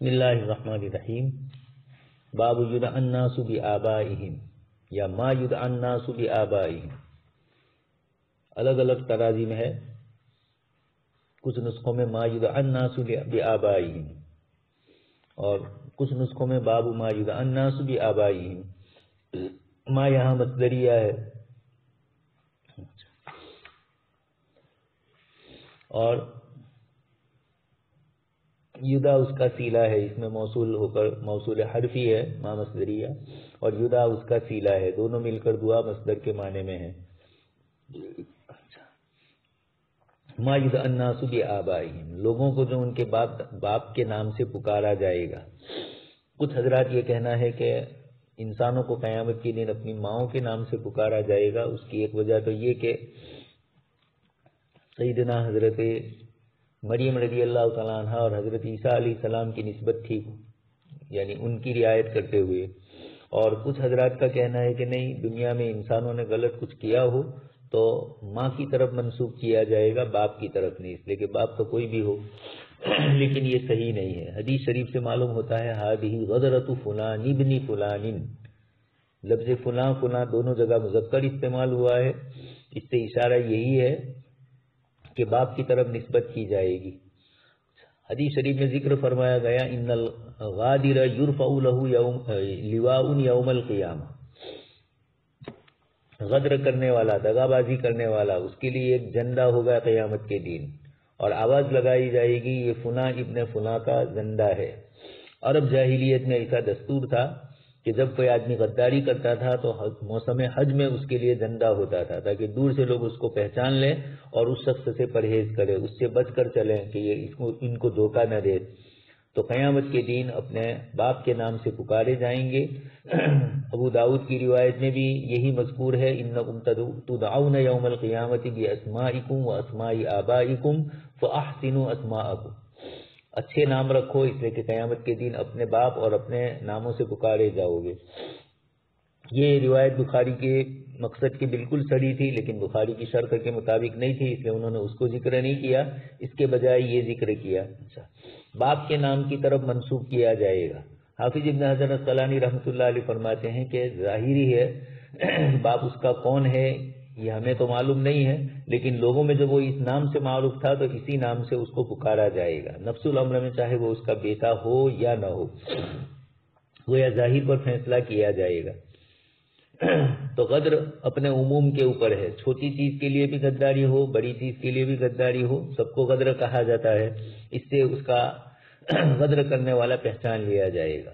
بسم اللہ الرحمن الرحیم. باب یدعى الناس بآبائهم یا ما یدعى الناس بآبائهم. الگ الگ تراجم ہے. کچھ نسخوں میں ما یدعى الناس بآبائهم اور کچھ نسخوں میں باب ما یدعى الناس بآبائهم. ما یہاں مصدریہ ہے اور یدا اس کا سیلہ ہے. اس میں موصول ہو کر موصول حرفی ہے ما مصدریہ اور یدا اس کا سیلہ ہے. دونوں مل کر دعا مصدر کے معنی میں ہے. ما یدعى الناس بآبائهم، لوگوں کو جو ان کے باپ کے نام سے پکارا جائے گا. کچھ حضرات یہ کہنا ہے کہ انسانوں کو قیامت کے دن اپنی ماؤں کے نام سے پکارا جائے گا. اس کی ایک وجہ تو یہ کہ سیدنا حضرت مریم رضی اللہ تعالیٰ عنہ اور حضرت عیسیٰ علیہ السلام کی نسبت تھی، یعنی ان کی رعایت کرتے ہوئے. اور کچھ حضرات کا کہنا ہے کہ نہیں، دنیا میں انسانوں نے غلط کچھ کیا ہو تو ماں کی طرف منسوب کیا جائے گا، باپ کی طرف نہیں، اس لیے کہ باپ تو کوئی بھی ہو. لیکن یہ صحیح نہیں ہے. حدیث شریف سے معلوم ہوتا ہے ہذہ غدرۃ فلان ابن فلان. لفظ فلاں فلاں دونوں جگہ مذکر استعمال ہوا ہے. اس سے اشارہ یہی ہے کہ باپ کی طرف نسبت کی جائے گی. حدیث شریف میں ذکر فرمایا گیا ان الغادر یرفع له لواء یوم القیامہ. غدر کرنے والا، دغا بازی کرنے والا، اس کے لیے ایک جھنڈا ہوگا قیامت کے دن اور آواز لگائی جائے گی یہ فلاں ابن فلاں کا جھنڈا ہے. عرب جاہلیت میں ایسا دستور تھا کہ جب کوئی آدمی غداری کرتا تھا تو موسم حج میں اس کے لیے جھنڈا ہوتا تھا تاکہ دور سے لوگ اس کو پہچان لیں اور اس شخص سے پرہیز کریں، اس سے بچ کر چلیں کہ یہ ان کو دھوکہ نہ دے. تو قیامت کے دن اپنے باپ کے نام سے پکارے جائیں گے. ابو داؤد کی روایت میں بھی یہی مذکور ہے انکم تدعون یوم القیامۃ باسمائکم واسماء آبائکم فاحسنوا اسماءکم. اچھے نام رکھو اس لیے کہ قیامت کے دن اپنے باپ اور اپنے ناموں سے پکارے جاؤ گے. یہ روایت بخاری کے مقصد کی بالکل صحیح تھی لیکن بخاری کی شرط کے مطابق نہیں تھی، اس لیے انہوں نے اس کو ذکر نہیں کیا، اس کے بجائے یہ ذکر کیا. اچھا، باپ کے نام کی طرف منسوب کیا جائے گا. حافظ ابن حجر اسقلانی رحمۃ اللہ علیہ فرماتے ہیں کہ ظاہری ہے باپ اس کا کون ہے یہ ہمیں تو معلوم نہیں ہے، لیکن لوگوں میں جب وہ اس نام سے معروف تھا تو اسی نام سے اس کو پکارا جائے گا. نفس الامر میں چاہے وہ اس کا بیٹا ہو یا نہ ہو، وہ یا ظاہر پر فیصلہ کیا جائے گا. تو غدر اپنے عموم کے اوپر ہے. چھوٹی چیز کے لیے بھی غداری ہو، بڑی چیز کے لیے بھی غداری ہو، سب کو غدر کہا جاتا ہے. اس سے اس کا غدر کرنے والا پہچان لیا جائے گا.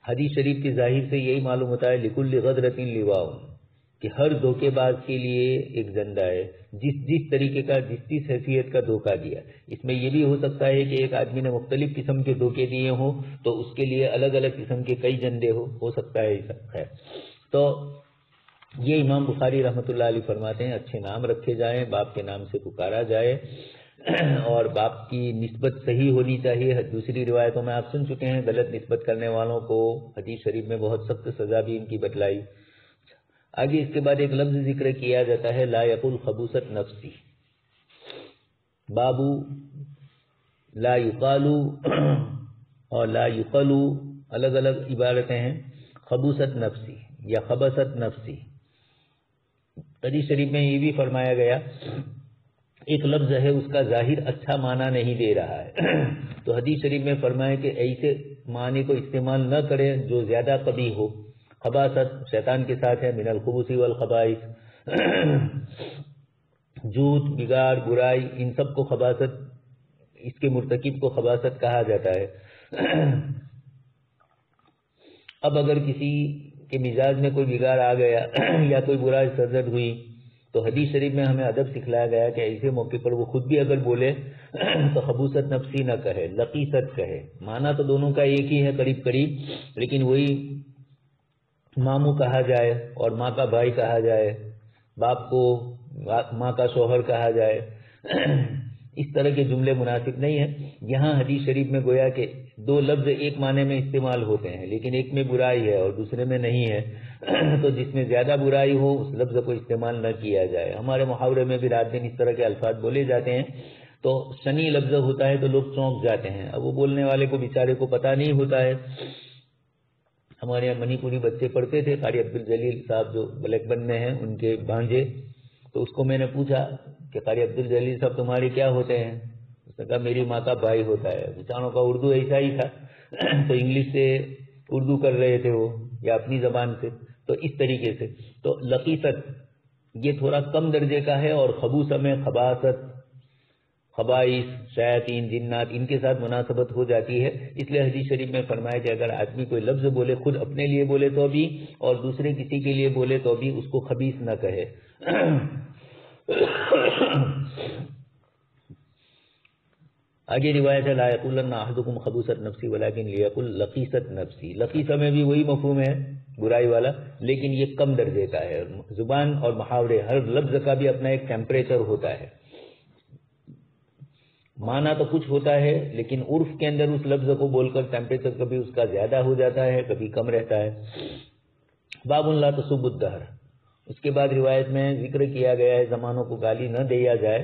حدیث شریف کی ظاہر سے یہی معلوم ہوتا ہے لکل غدرۃ لواء، کہ ہر دھوکے باز کے لیے ایک جھنڈا ہے. جس طریقے کا جس حیثیت کا دھوکہ دیا. اس میں یہ بھی ہو سکتا ہے کہ ایک آدمی نے مختلف قسم کے دھوکے دیے ہوں تو اس کے لیے الگ الگ قسم کے کئی جھنڈے ہو سکتا ہے ایسا ہے. تو یہ امام بخاری رحمۃ اللہ علیہ فرماتے ہیں اچھے نام رکھے جائیں، باپ کے نام سے پکارا جائے اور باپ کی نسبت صحیح ہونی چاہیے. دوسری روایتوں میں آپ سن چکے ہیں غلط نسبت کرنے والوں کو حدیث شریف میں بہت سخت سزا بھی ان کی بتلائی. آگے اس کے بعد ایک لفظ ذکر کیا جاتا ہے لا یقل خبوثت نفسی. بابو لا یقالو اور لا یقلو الگ الگ عبارتیں ہیں. خبوثت نفسی یا خبثت نفسی. حدیث شریف میں یہ بھی فرمایا گیا ایک لفظ ہے اس کا ظاہر اچھا معنی نہیں دے رہا ہے تو حدیث شریف میں فرمایا کہ ایسے معنی کو استعمال نہ کریں جو زیادہ قبیح ہو. خباثت شیطان کے ساتھ ہے، من الخبث والخبائث. جھوٹ، بگاڑ، برائی، ان سب کو خباثت، اس کے مرتکب کو خباثت کہا جاتا ہے. اب اگر کسی کے مزاج میں کوئی بگاڑ آ گیا یا کوئی برائی سرزد ہوئی تو حدیث شریف میں ہمیں ادب سکھلایا گیا کہ ایسے موقع پر وہ خود بھی اگر بولے تو خبوثت نفسی نہ کہے، لقیست کہے. معنی تو دونوں کا ایک ہی ہے قریب قریب، لیکن وہی ماموں کہا جائے اور ماں کا بھائی کہا جائے، باپ کو ماں کا شوہر کہا جائے. اس طرح کے جملے مناسب نہیں ہیں. یہاں حدیث شریف میں گویا کہ دو لفظ ایک معنی میں استعمال ہوتے ہیں لیکن ایک میں برائی ہے اور دوسرے میں نہیں ہے. تو جس میں زیادہ برائی ہو اس لفظ کو استعمال نہ کیا جائے. ہمارے محاورے میں بھی رات دن اس طرح کے الفاظ بولے جاتے ہیں تو شنی لفظ ہوتا ہے تو لوگ چونک جاتے ہیں. اب وہ بولنے والے کو بیچارے کو پتہ نہیں ہوتا ہے. ہمارے یہاں منی پوری بچے پڑھتے تھے، قاری عبد الجلیل صاحب جو بلیک بن میں ہیں ان کے بھانجے. تو اس کو میں نے پوچھا کہ قاری عبد الجلیل صاحب تمہارے کیا ہوتے ہیں؟ اس نے کہا میری ماں کا بھائی ہوتا ہے. بیچاروں کا اردو ایسا ہی تھا تو انگلش سے اردو کر رہے تھے وہ یا اپنی زبان سے. تو اس طریقے سے تو لقیست یہ تھوڑا کم درجے کا ہے، اور خبوث میں خباثت، خبائث، شیاطین، جنات ان کے ساتھ مناسبت ہو جاتی ہے. اس لیے حدیث شریف میں فرمایا کہ اگر آدمی کوئی لفظ بولے، خود اپنے لیے بولے تو بھی اور دوسرے کسی کے لیے بولے تو بھی اس کو خبیث نہ کہے. آگے روایت ہے لا یقولن احدکم خبوثت نفسی ولکن لیقل لقیست نفسی. لقیصہ میں بھی وہی مفہوم ہے برائی والا، لیکن یہ کم درجے کا ہے. زبان اور محاورے ہر لفظ کا بھی اپنا ایک ٹیمپریچر ہوتا ہے. معنی تو کچھ ہوتا ہے لیکن عرف کے اندر اس لفظ کو بول کر ٹیمپریچر کبھی اس کا زیادہ ہو جاتا ہے کبھی کم رہتا ہے. باب لا تسبوا الدہر. اس کے بعد روایت میں ذکر کیا گیا ہے زمانوں کو گالی نہ دیا جائے.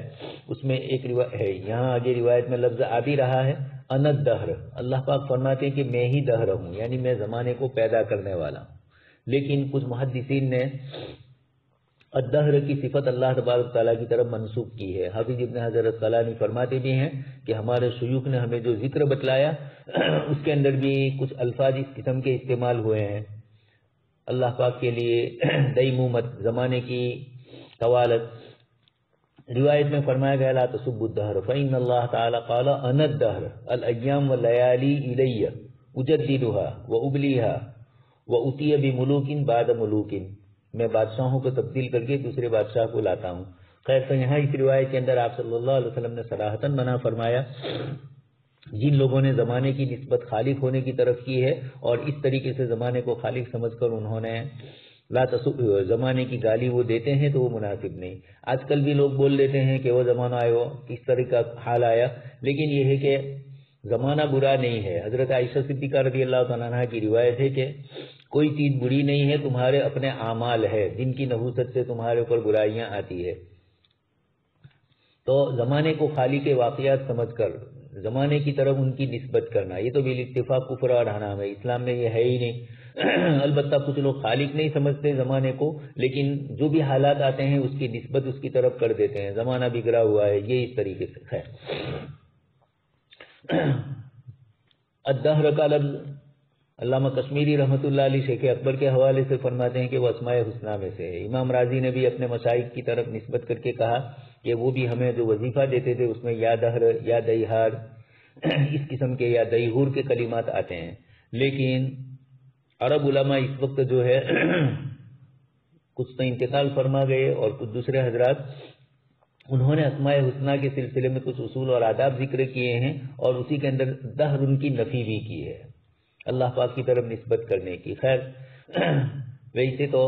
اس میں ایک روایت ہے، یہاں آگے روایت میں لفظ آ بھی رہا ہے انا الدہر. اللہ پاک فرماتے ہیں کہ میں ہی دہر ہوں، یعنی میں زمانے کو پیدا کرنے والا ہوں. لیکن کچھ محدثین نے الدہر کی صفت اللہ تبارک تعالیٰ کی طرف منسوب کی ہے. حافظ ابن حجر اسقلانی فرماتے بھی ہیں کہ ہمارے شیوخ نے ہمیں جو ذکر بتلایا اس کے اندر بھی کچھ الفاظ اس قسم کے استعمال ہوئے ہیں. اللہ پاک کے لیے دیمومت، زمانے کی طوالت. روایت میں فرمایا گیا لا تسبوا الدہر فإن اللہ تعالیٰ قال انا الدہر الایام واللیالی الی اجددها وابلیها واتی بملوک بعد ملوک. میں بادشاہوں کو تبدیل کر کے دوسرے بادشاہ کو لاتا ہوں. خیر تو یہاں اس روایت کے اندر آپ صلی اللہ علیہ وسلم نے صراحتاً منع فرمایا جن لوگوں نے زمانے کی نسبت خالق ہونے کی طرف کی ہے اور اس طریقے سے زمانے کو خالق سمجھ کر انہوں نے زمانے کی گالی وہ دیتے ہیں تو وہ مناسب نہیں. آج کل بھی لوگ بول دیتے ہیں کہ وہ زمانہ آئے ہو کس طرح کا حال آیا، لیکن یہ ہے کہ زمانہ برا نہیں ہے. حضرت عائشہ صدیقہ رضی اللہ تعالیٰ عنہا کی روایت ہے کہ کوئی چیز بری نہیں ہے، تمہارے اپنے اعمال ہے جن کی نحوست سے تمہارے اوپر برائیاں آتی ہے. تو زمانے کو خالق واقعات سمجھ کر زمانے کی طرف ان کی نسبت کرنا یہ تو بالاتفاق کفر اور حرام ہے، اسلام میں یہ ہے ہی نہیں. البتہ کچھ لوگ خالق نہیں سمجھتے زمانے کو، لیکن جو بھی حالات آتے ہیں اس کی نسبت اس کی طرف کر دیتے ہیں. زمانہ بگڑا ہوا ہے یہ اس طریقے سے ہے. الدہر کا لفظ علامہ کشمیری رحمۃ اللہ علیہ شیخ اکبر کے حوالے سے فرماتے ہیں کہ وہ اسماء حسنہ میں سے ہے. امام راضی نے بھی اپنے مشائخ کی طرف نسبت کر کے کہا کہ وہ بھی ہمیں جو وظیفہ دیتے تھے اس میں یا دہر یا دیہار اس قسم کے یا دیہور کے کلمات آتے ہیں. لیکن عرب علماء اس وقت جو ہے کچھ تو انتقال فرما گئے اور کچھ دوسرے حضرات انہوں نے اسماء حسنہ کے سلسلے میں کچھ اصول اور آداب ذکر کیے ہیں اور اسی کے اندر دہر ان کی نفی بھی کی ہے اللہ پاک کی طرف نسبت کرنے کی. خیر ویسے تو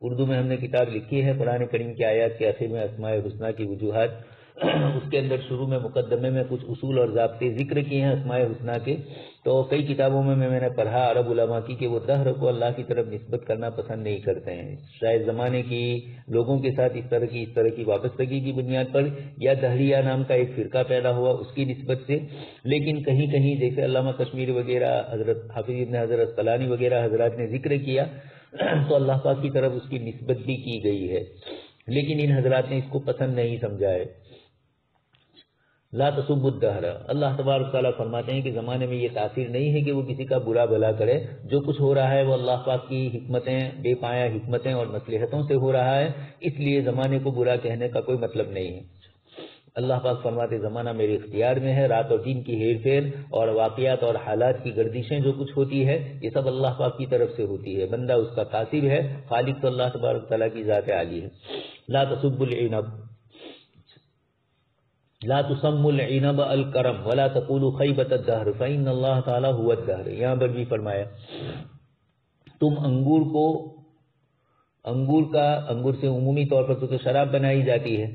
اردو میں ہم نے کتاب لکھی ہے قرآن کریم کی آیات کے آخر میں اسماء حسنہ کی وجوہات. اس کے اندر شروع میں مقدمے میں کچھ اصول اور ضابطے ذکر کیے ہیں اسماء حسنہ کے. تو کئی کتابوں میں میں نے پڑھا عرب علماء کی کہ وہ دہر کو اللہ کی طرف نسبت کرنا پسند نہیں کرتے ہیں، شاید زمانے کی لوگوں کے ساتھ اس طرح کی وابستگی کی بنیاد پر یا دہریہ نام کا ایک فرقہ پیدا ہوا اس کی نسبت سے. لیکن کہیں کہیں جیسے علامہ کشمیری وغیرہ، حضرت حافظ ابن حجر اسقلانی وغیرہ حضرات نے ذکر کیا تو اللہ پاک کی طرف اس کی نسبت بھی کی گئی ہے، لیکن ان حضرات نے اس کو پسند نہیں سمجھا ہے. لا تسبوا الدہر. اللہ تبارک تعالیٰ فرماتے ہیں کہ زمانے میں یہ تاثیر نہیں ہے کہ وہ کسی کا برا بھلا کرے. جو کچھ ہو رہا ہے وہ اللہ پاک کی حکمتیں، بے پایا حکمتیں اور مصلحتوں سے ہو رہا ہے، اس لیے زمانے کو برا کہنے کا کوئی مطلب نہیں ہے. اللہ پاک فرماتے زمانہ میرے اختیار میں ہے. رات اور دن کی ہیر پھیر اور واقعات اور حالات کی گردشیں جو کچھ ہوتی ہے یہ سب اللہ پاک کی طرف سے ہوتی ہے، بندہ اس کا تاثیر ہے، خالق تو اللہ تبارک تعالیٰ کی ذات عالی ہے. لا تسبوا العنب لا تسموا العنب الکرم ولا تقولوا خیبۃ الدہر فإن اللہ تعالی هو الدہر. یہاں پر بھی فرمایا تم انگور سے عمومی طور پر تو شراب بنائی جاتی ہے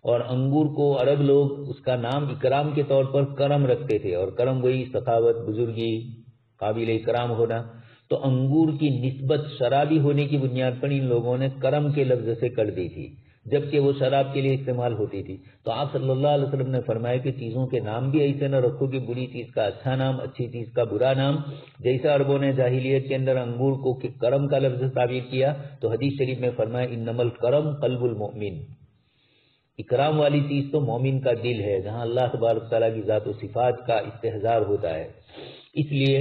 اور انگور کو عرب لوگ اس کا نام اکرام کے طور پر کرم رکھتے تھے، اور کرم وہی سخاوت، بزرگی، قابل اکرام ہونا. تو انگور کی نسبت شرابی ہونے کی بنیاد پر ان لوگوں نے کرم کے لفظ سے کر دی تھی. جبکہ وہ شراب کے لیے استعمال ہوتی تھی. تو آپ صلی اللہ علیہ وسلم نے فرمایا کہ چیزوں کے نام بھی ایسے نہ رکھو کہ بری چیز کا اچھا نام، اچھی چیز کا برا نام. جیسا عربوں نے جاہلیت کے اندر انگور کو کرم کا لفظ تعبیر کیا، تو حدیث شریف میں فرمایا انما الکرم قلب المؤمن، اکرام والی چیز تو مومن کا دل ہے، جہاں اللہ تبارک تعالیٰ کی ذات و صفات کا استحضار ہوتا ہے. اس لیے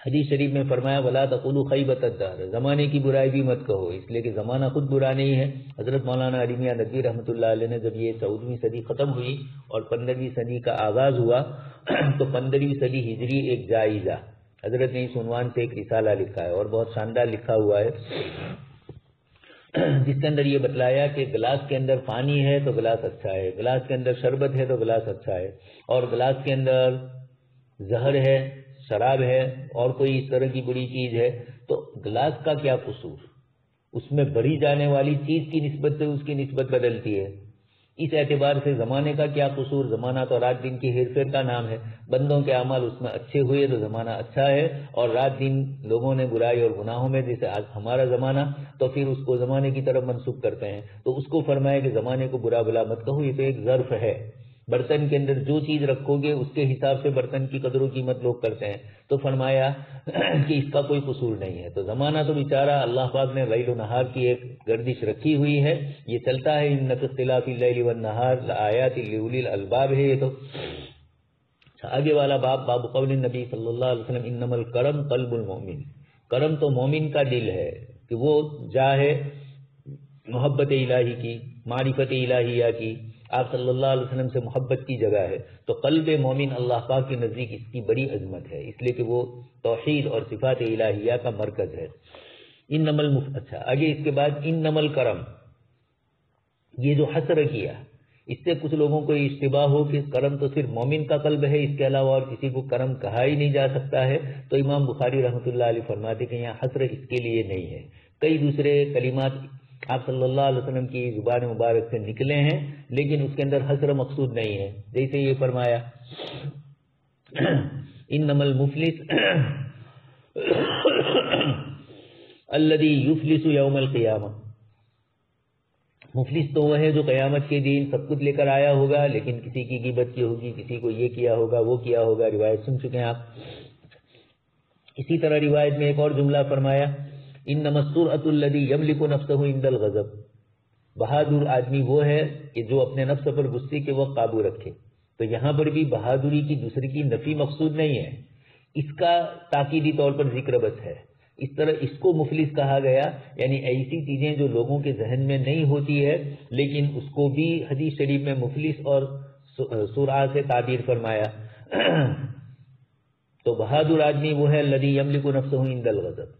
حدیث شریف میں فرمایا ولا تقولوا خیبۃ الدہر، زمانے کی برائی بھی مت کہو، اس لیے کہ زمانہ خود برا نہیں ہے. حضرت مولانا علی میاں ندوی رحمۃ اللہ علیہ نے جب یہ 14ویں صدی ختم ہوئی اور 15ویں صدی کا آغاز ہوا تو 15ویں صدی ہجری ایک جائزہ حضرت نے اس عنوان سے ایک رسالہ لکھا ہے اور بہت شاندار لکھا ہوا ہے، جس کے اندر یہ بتلایا کہ گلاس کے اندر پانی ہے تو گلاس اچھا ہے، گلاس کے اندر شربت ہے تو گلاس اچھا ہے، اور گلاس کے اندر زہر ہے، شراب ہے اور کوئی اس طرح کی بری چیز ہے تو گلاس کا کیا قصور، اس میں بڑھی جانے والی چیز کی نسبت سے اس کی نسبت بدلتی ہے. اس اعتبار سے زمانے کا کیا قصور، زمانہ تو رات دن کی ہیر پھیر کا نام ہے، بندوں کے اعمال اس میں اچھے ہوئے تو زمانہ اچھا ہے، اور رات دن لوگوں نے برائی اور گناہوں میں جیسے آج ہمارا زمانہ تو پھر اس کو زمانے کی طرف منسوخ کرتے ہیں. تو اس کو فرمایا کہ زمانے کو برا بلا مت کہو، یہ تو ایک ظرف ہے، برتن کے اندر جو چیز رکھو گے اس کے حساب سے برتن کی قدر و قیمت لوگ کرتے ہیں. تو فرمایا کہ اس کا کوئی قصور نہیں ہے. تو زمانہ تو بیچارہ اللہ پاک نے لیل و نہار کی ایک گردش رکھی ہوئی ہے، یہ چلتا ہے، ان فی اختلاف اللیل والنہار لآیات لأولی الالباب ہے. یہ تو آگے والا باب قول النبی صلی اللہ علیہ وسلم انما الکرم قلب المؤمن، کرم تو مومن کا دل ہے کہ وہ جاہے محبت الہی کی، معرفت الہیہ کی، آپ صلی اللہ علیہ وسلم سے محبت کی جگہ ہے. تو قلب مومن اللہ پاک کے نزدیک اس کی بڑی عظمت ہے، اس لیے کہ وہ توحید اور صفات الہیہ کا مرکز ہے. اچھا آگے اس کے بعد انما الکرم، یہ جو حصر کیا اس سے کچھ لوگوں کو اشتباہ ہو کہ کرم تو صرف مومن کا قلب ہے، اس کے علاوہ اور کسی کو کرم کہا ہی نہیں جا سکتا ہے. تو امام بخاری رحمۃ اللہ علیہ فرماتے کہ یہاں حصر اس کے لیے نہیں ہے، کئی دوسرے کلمات آپ صلی اللہ علیہ وسلم کی زبان مبارک سے نکلے ہیں لیکن اس کے اندر حصر مقصود نہیں ہے. جیسے یہ فرمایا انما المفلس الذی یفلس یوم القیامہ، مفلس تو وہ ہے جو قیامت کے دن سب کچھ لے کر آیا ہوگا لیکن کسی کی غیبت کی ہوگی، کسی کو یہ کیا ہوگا وہ کیا ہوگا. روایت سن چکے ہیں آپ. اسی طرح روایت میں ایک اور جملہ فرمایا انما السرعۃ الذی یملک نفسہ عند الغضب، بہادر آدمی وہ ہے کہ جو اپنے نفس پر غصے کے وقت قابو رکھے. تو یہاں پر بھی بہادری کی دوسرے کی نفی مقصود نہیں ہے، اس کا تاکیدی طور پر ذکر بس ہے. اس طرح اس کو مفلس کہا گیا، یعنی ایسی چیزیں جو لوگوں کے ذہن میں نہیں ہوتی ہے لیکن اس کو بھی حدیث شریف میں مفلس اور سرعہ سے تعبیر فرمایا. تو بہادر آدمی وہ ہے الذی یملک نفسہ عند الغضب.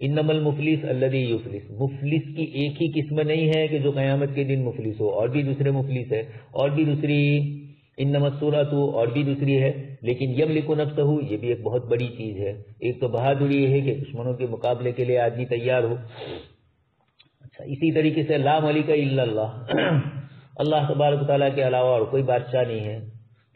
انما المفلس الذی یفلس، مفلس کی ایک ہی قسم نہیں ہے کہ جو قیامت کے دن مفلس ہو، اور بھی دوسرے مفلس ہے، اور بھی دوسری انما السرعۃ اور بھی دوسری ہے، لیکن یملک نفسہ یہ بھی ایک بہت بڑی چیز ہے. ایک تو بہادری یہ ہے کہ دشمنوں کے مقابلے کے لیے آدمی تیار ہو. اچھا اسی طریقے سے لا ملک الا اللہ، اللہ تبارک تعالیٰ کے علاوہ اور کوئی بادشاہ نہیں ہے.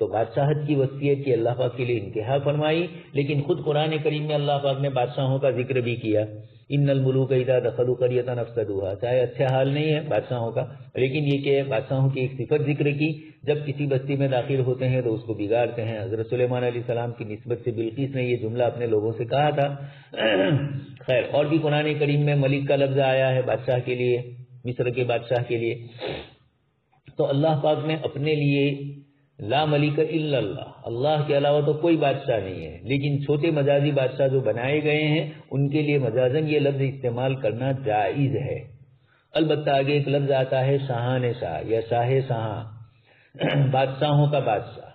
تو بادشاہت کی وصیت کی اللہ پاک کے لیے انتہا فرمائی، لیکن خود قرآن کریم میں اللہ پاک نے بادشاہوں کا ذکر بھی کیا. ان الملوک اذا دخلوا قریۃ افسدوها، چاہے اچھا حال نہیں ہے بادشاہوں کا لیکن یہ کہ بادشاہوں کی ایک صفت ذکر کی، جب کسی بستی میں داخل ہوتے ہیں تو اس کو بگاڑتے ہیں. حضرت سلیمان علیہ السلام کی نسبت سے بلقیس نے یہ جملہ اپنے لوگوں سے کہا تھا. خیر اور بھی قرآن کریم میں ملک کا لفظ آیا ہے بادشاہ کے لیے، مصر کے بادشاہ کے لیے. تو اللہ پاک نے اپنے لیے لا ملک الا اللہ، اللہ کے علاوہ تو کوئی بادشاہ نہیں ہے، لیکن چھوٹے مجازی بادشاہ جو بنائے گئے ہیں ان کے لیے مجازن یہ لفظ استعمال کرنا جائز ہے. البتہ آگے ایک لفظ آتا ہے شاہان شاہ یا شاہ شاہ، بادشاہوں کا بادشاہ،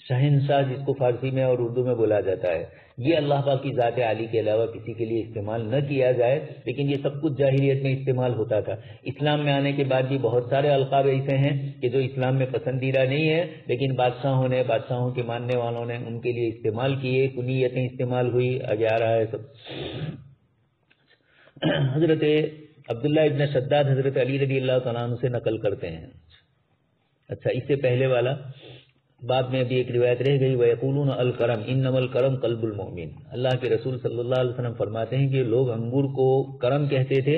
شہنشاہ جس کو فارسی میں اور اردو میں بولا جاتا ہے. یہ اللہ پاک کی ذات عالی کے علاوہ کسی کے لیے استعمال نہ کیا جائے، لیکن یہ سب کچھ جاہلیت میں استعمال ہوتا تھا. اسلام میں آنے کے بعد بھی بہت سارے القاب ایسے ہیں کہ جو اسلام میں پسندیدہ نہیں ہے لیکن بادشاہوں نے، بادشاہوں کے ماننے والوں نے ان کے لیے استعمال کیے، کنیتیں استعمال ہوئی. آگے آ رہا ہے سب. حضرت عبداللہ ابن شداد حضرت علی رضی اللہ تعالیٰ عنہ سے نقل کرتے ہیں. اچھا اس سے پہلے والا باب میں بھی ایک روایت رہ گئی، وَيَقُولُونَ الْكَرَمْ إِنَّمَا الْكَرَمْ قَلْبُ الْمُؤْمِنِ. اللہ کے رسول صلی اللہ علیہ وسلم فرماتے ہیں کہ لوگ انگور کو کرم کہتے تھے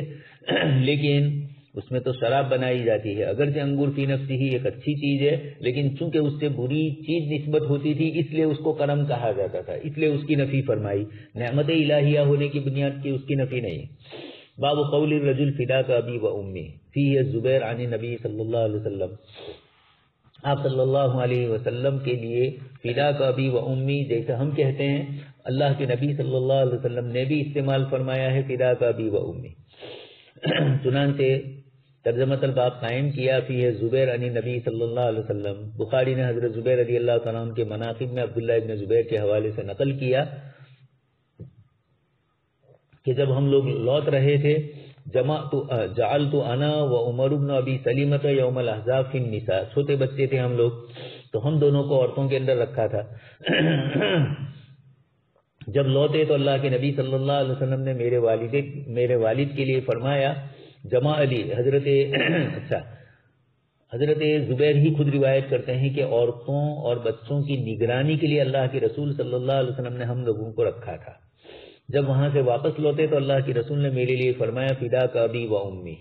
لیکن اس میں تو شراب بنائی جاتی ہے، اگرچہ انگور فی نفسی ہی ایک اچھی چیز ہے، لیکن چونکہ اس سے بری چیز نسبت ہوتی تھی اس لیے اس کو کرم کہا جاتا تھا، اس لیے اس کی نفی فرمائی، نعمت الہیہ ہونے کی بنیاد کی اس کی نفی نہیں۔ باب قول الرجل فداک ابی و امی فیہ الزبیر عن نبی صلی اللہ علیہ وسلم، آپ صلی اللہ علیہ وسلم کے لیے فداک ابی و امی جیسا ہم کہتے ہیں، اللہ کے نبی صلی اللہ علیہ وسلم نے بھی استعمال فرمایا ہے فداک ابی و امی۔ چنانچہ ترجمہ الباب قائم کیا فی زبیر عن نبی صلی اللہ علیہ وسلم، بخاری نے حضرت زبیر رضی اللہ تعالیٰ عنہ کے مناقب میں عبداللہ ابن زبیر کے حوالے سے نقل کیا کہ جب ہم لوگ لوٹ رہے تھے، جعلت انا و عمر بن ابی سلیمۃ یوم الاحزاب فی النساء، چھوٹے بچے تھے ہم لوگ تو ہم دونوں کو عورتوں کے اندر رکھا تھا۔ جب لوٹے تو اللہ کے نبی صلی اللہ علیہ وسلم نے میرے والد کے لیے فرمایا جمع علی، حضرت زبیر ہی خود روایت کرتے ہیں کہ عورتوں اور بچوں کی نگرانی کے لیے اللہ کے رسول صلی اللہ علیہ وسلم نے ہم لوگوں کو رکھا تھا۔ جب وہاں سے واپس لوٹے تو اللہ کے رسول نے میرے لیے فرمایا فداک ابی و امی،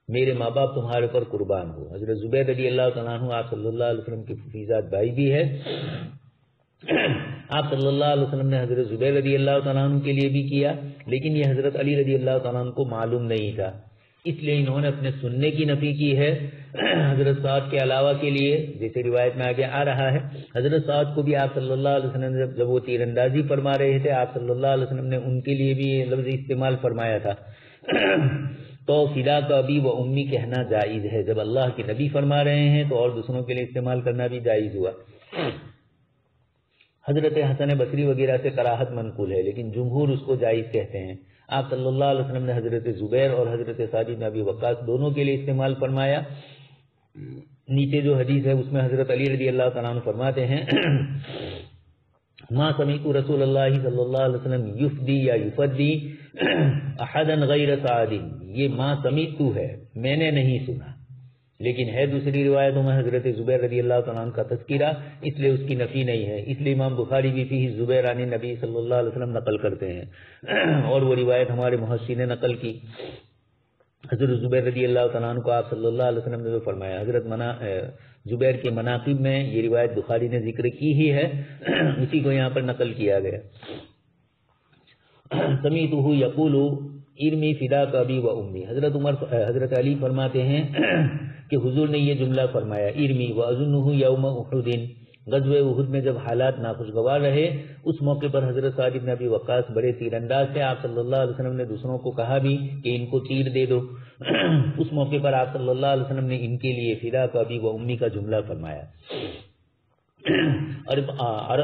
میرے ماں باپ تمہارے پر قربان ہو۔ حضرت زبیر رضی اللہ تعالیٰ عنہ آپ صلی اللہ علیہ وسلم کے فیضات بھائی بھی ہے۔ آپ صلی اللہ علیہ وسلم نے حضرت زبیر رضی اللہ تعالیٰ عنہ کے لیے بھی کیا، لیکن یہ حضرت علی رضی اللہ تعالیٰ عنہ کو معلوم نہیں تھا، اس لیے انہوں نے اپنے سننے کی نفی کی ہے حضرت سعد کے علاوہ کے لیے، جیسے روایت میں آگے آ رہا ہے۔ حضرت سعد کو بھی آپ صلی اللہ علیہ وسلم نے جب وہ تیر اندازی فرما رہے تھے، آپ صلی اللہ علیہ وسلم نے ان کے لیے بھی یہ لفظ استعمال فرمایا تھا۔ تو فداک ابی و امی کہنا جائز ہے، جب اللہ کے نبی فرما رہے ہیں تو اور دوسروں کے لیے استعمال کرنا بھی جائز ہوا۔ حضرت حسن بصری وغیرہ سے کراہت منقول ہے، لیکن جمہور اس کو جائز کہتے ہیں۔ آپ صلی اللہ علیہ وسلم نے حضرت زبیر اور حضرت سعد بن ابی وقاص دونوں کے لیے استعمال فرمایا۔ نیچے جو حدیث ہے اس میں حضرت علی رضی اللہ تعالیٰ عنہ فرماتے ہیں ما سمعت رسول اللہ صلی اللہ علیہ وسلم یفدی یا یفدی احدا غیر سعد، یہ ما سمعت ہے، میں نے نہیں سنا، لیکن ہے دوسری روایتوں میں حضرت زبیر رضی اللہ تعالیٰ عنہ کا تذکرہ، اس لیے اس کی نفی نہیں ہے، اس لیے امام بخاری بھی فیہ زبیر عن نبی صلی اللہ علیہ وسلم نقل کرتے ہیں، اور وہ روایت ہمارے محشی نے نقل کی۔ حضرت زبیر رضی اللہ تعالیٰ عنہ کو آپ صلی اللہ علیہ وسلم نے جو فرمایا، حضرت زبیر کے مناقب میں یہ روایت بخاری نے ذکر کی ہی ہے، اسی کو یہاں پر نقل کیا گیا۔ سمیعتہ یقول ارمی فداک ابی و امی، حضرت علی فرماتے ہیں کہ حضور نے یہ جملہ فرمایا ارمی واظنہ یوم احد، غزوہ احد میں جب حالات ناخوشگوار رہے اس موقع پر حضرت سعد بن ابی وقاص بڑے تیر انداز تھے، آپ صلی اللہ علیہ وسلم نے دوسروں کو کہا بھی کہ ان کو تیر دے دو، اس موقع پر آپ صلی اللہ علیہ وسلم نے ان کے لیے فداک ابی و امی کا جملہ فرمایا۔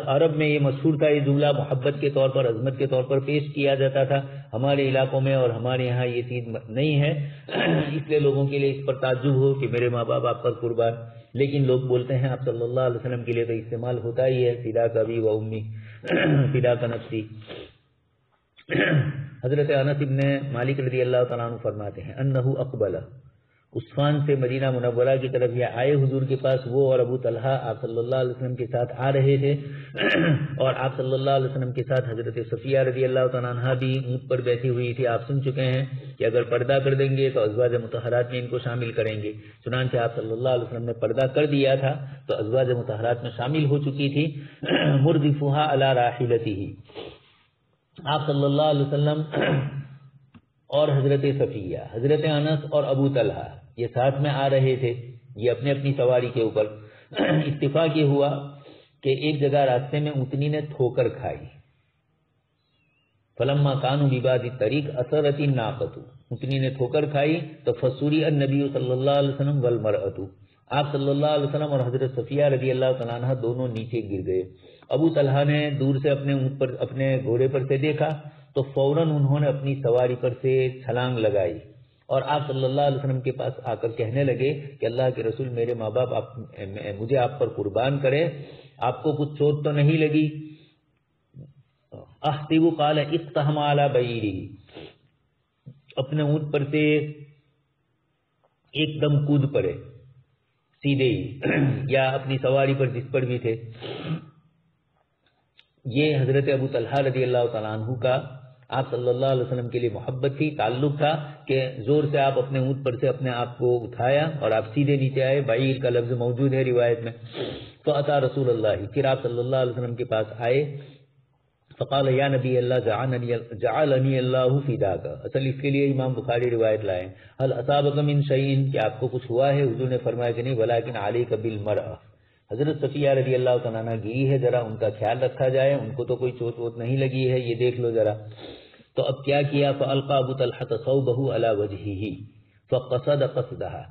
عرب میں یہ مشہور تھا، یہ جملہ محبت کے طور پر، عظمت کے طور پر پیش کیا جاتا تھا، ہمارے علاقوں میں اور ہمارے یہاں یہ چیز نہیں ہے، اس لیے لوگوں کے لیے اس پر تعجب ہو کہ میرے ماں باپ آپ پر قربان، لیکن لوگ بولتے ہیں آپ صلی اللہ علیہ وسلم کے لیے تو استعمال ہوتا ہی ہے فداک ابی و امی، فداک نفسی۔ حضرت انس بن مالک رضی اللہ تعالیٰ عنہ فرماتے ہیں انہ اقبل، عثمان سے مدینہ منورہ کی طرف یہ آئے حضور کے پاس، وہ اور ابو طلحہ آپ صلی اللہ علیہ وسلم کے ساتھ آ رہے تھے، اور آپ صلی اللہ علیہ وسلم کے ساتھ حضرت صفیہ رضی اللہ تعالیٰ عنہ بھی اونٹ پر بیٹھی ہوئی تھی۔ آپ سن چکے ہیں کہ اگر پردہ کر دیں گے تو ازواج مطہرات میں ان کو شامل کریں گے، چنانچہ آپ صلی اللہ علیہ وسلم نے پردہ کر دیا تھا تو ازواج مطہرات میں شامل ہو چکی تھی۔ مردفها علی راحلته، آپ صلی اللہ علیہ وسلم اور حضرت صفیہ، حضرت انس اور ابو طلحہ یہ ساتھ میں آ رہے تھے، یہ اپنے اپنی سواری کے اوپر۔ اتفاق یہ ہوا کہ ایک جگہ راستے میں اونٹنی نے ٹھوکر کھائی، فلما کانوا ببعض الطریق اثرت الناقۃ، اونٹنی نے ٹھوکر کھائی تو فسوری النبی صلی اللہ علیہ وسلم والمرأۃ، آپ صلی اللہ علیہ وسلم اور حضرت صفیہ رضی اللہ تعالیٰ عنہ دونوں نیچے گر گئے۔ ابو طلحہ نے دور سے اپنے گھوڑے پر سے دیکھا تو فوراً انہوں نے اپنی سواری پر سے چھلانگ لگائی اور آپ صلی اللہ علیہ وسلم کے پاس آ کر کہنے لگے کہ اللہ کے رسول میرے ماں باپ مجھے آپ پر قربان کرے، آپ کو کچھ چوٹ تو نہیں لگی؟ احتب قال اقتحم علی بعیرہ، اپنے اونٹ پر سے ایک دم کود پڑے سیدھے ہی، یا اپنی سواری پر جس پر بھی تھے۔ یہ حضرت ابو طلحہ رضی اللہ تعالیٰ عنہ کا آپ صلی اللہ علیہ وسلم کے لیے محبت تھی، تعلق تھا کہ زور سے آپ اپنے اونٹ پر سے اپنے آپ کو اٹھایا اور آپ سیدھے نیچے آئے. بعیر کا لفظ موجود ہے روایت میں. فأتى رسول اللہ، پھر آپ صلی اللہ علیہ وسلم کے پاس آئے. فقال یا نبی اللہ جعلنی اللہ فداک. اصل اس کے لیے امام بخاری روایت لائے. هل اصابک من شیء، کہ آپ کو کچھ ہوا ہے؟ حضور نے فرمایا کہ نہیں، ولکن علیک بالمرأة. حضرت صفیہ رضی اللہ تعالیٰ عنہ گری ہے، ذرا ان کا خیال رکھا جائے، ان کو تو کوئی چوٹ ووٹ نہیں لگی ہے، یہ دیکھ لو ذرا. تو اب کیا کیا؟ فألقى ابو طلحة ثوبه على وجهه فقصد قصدها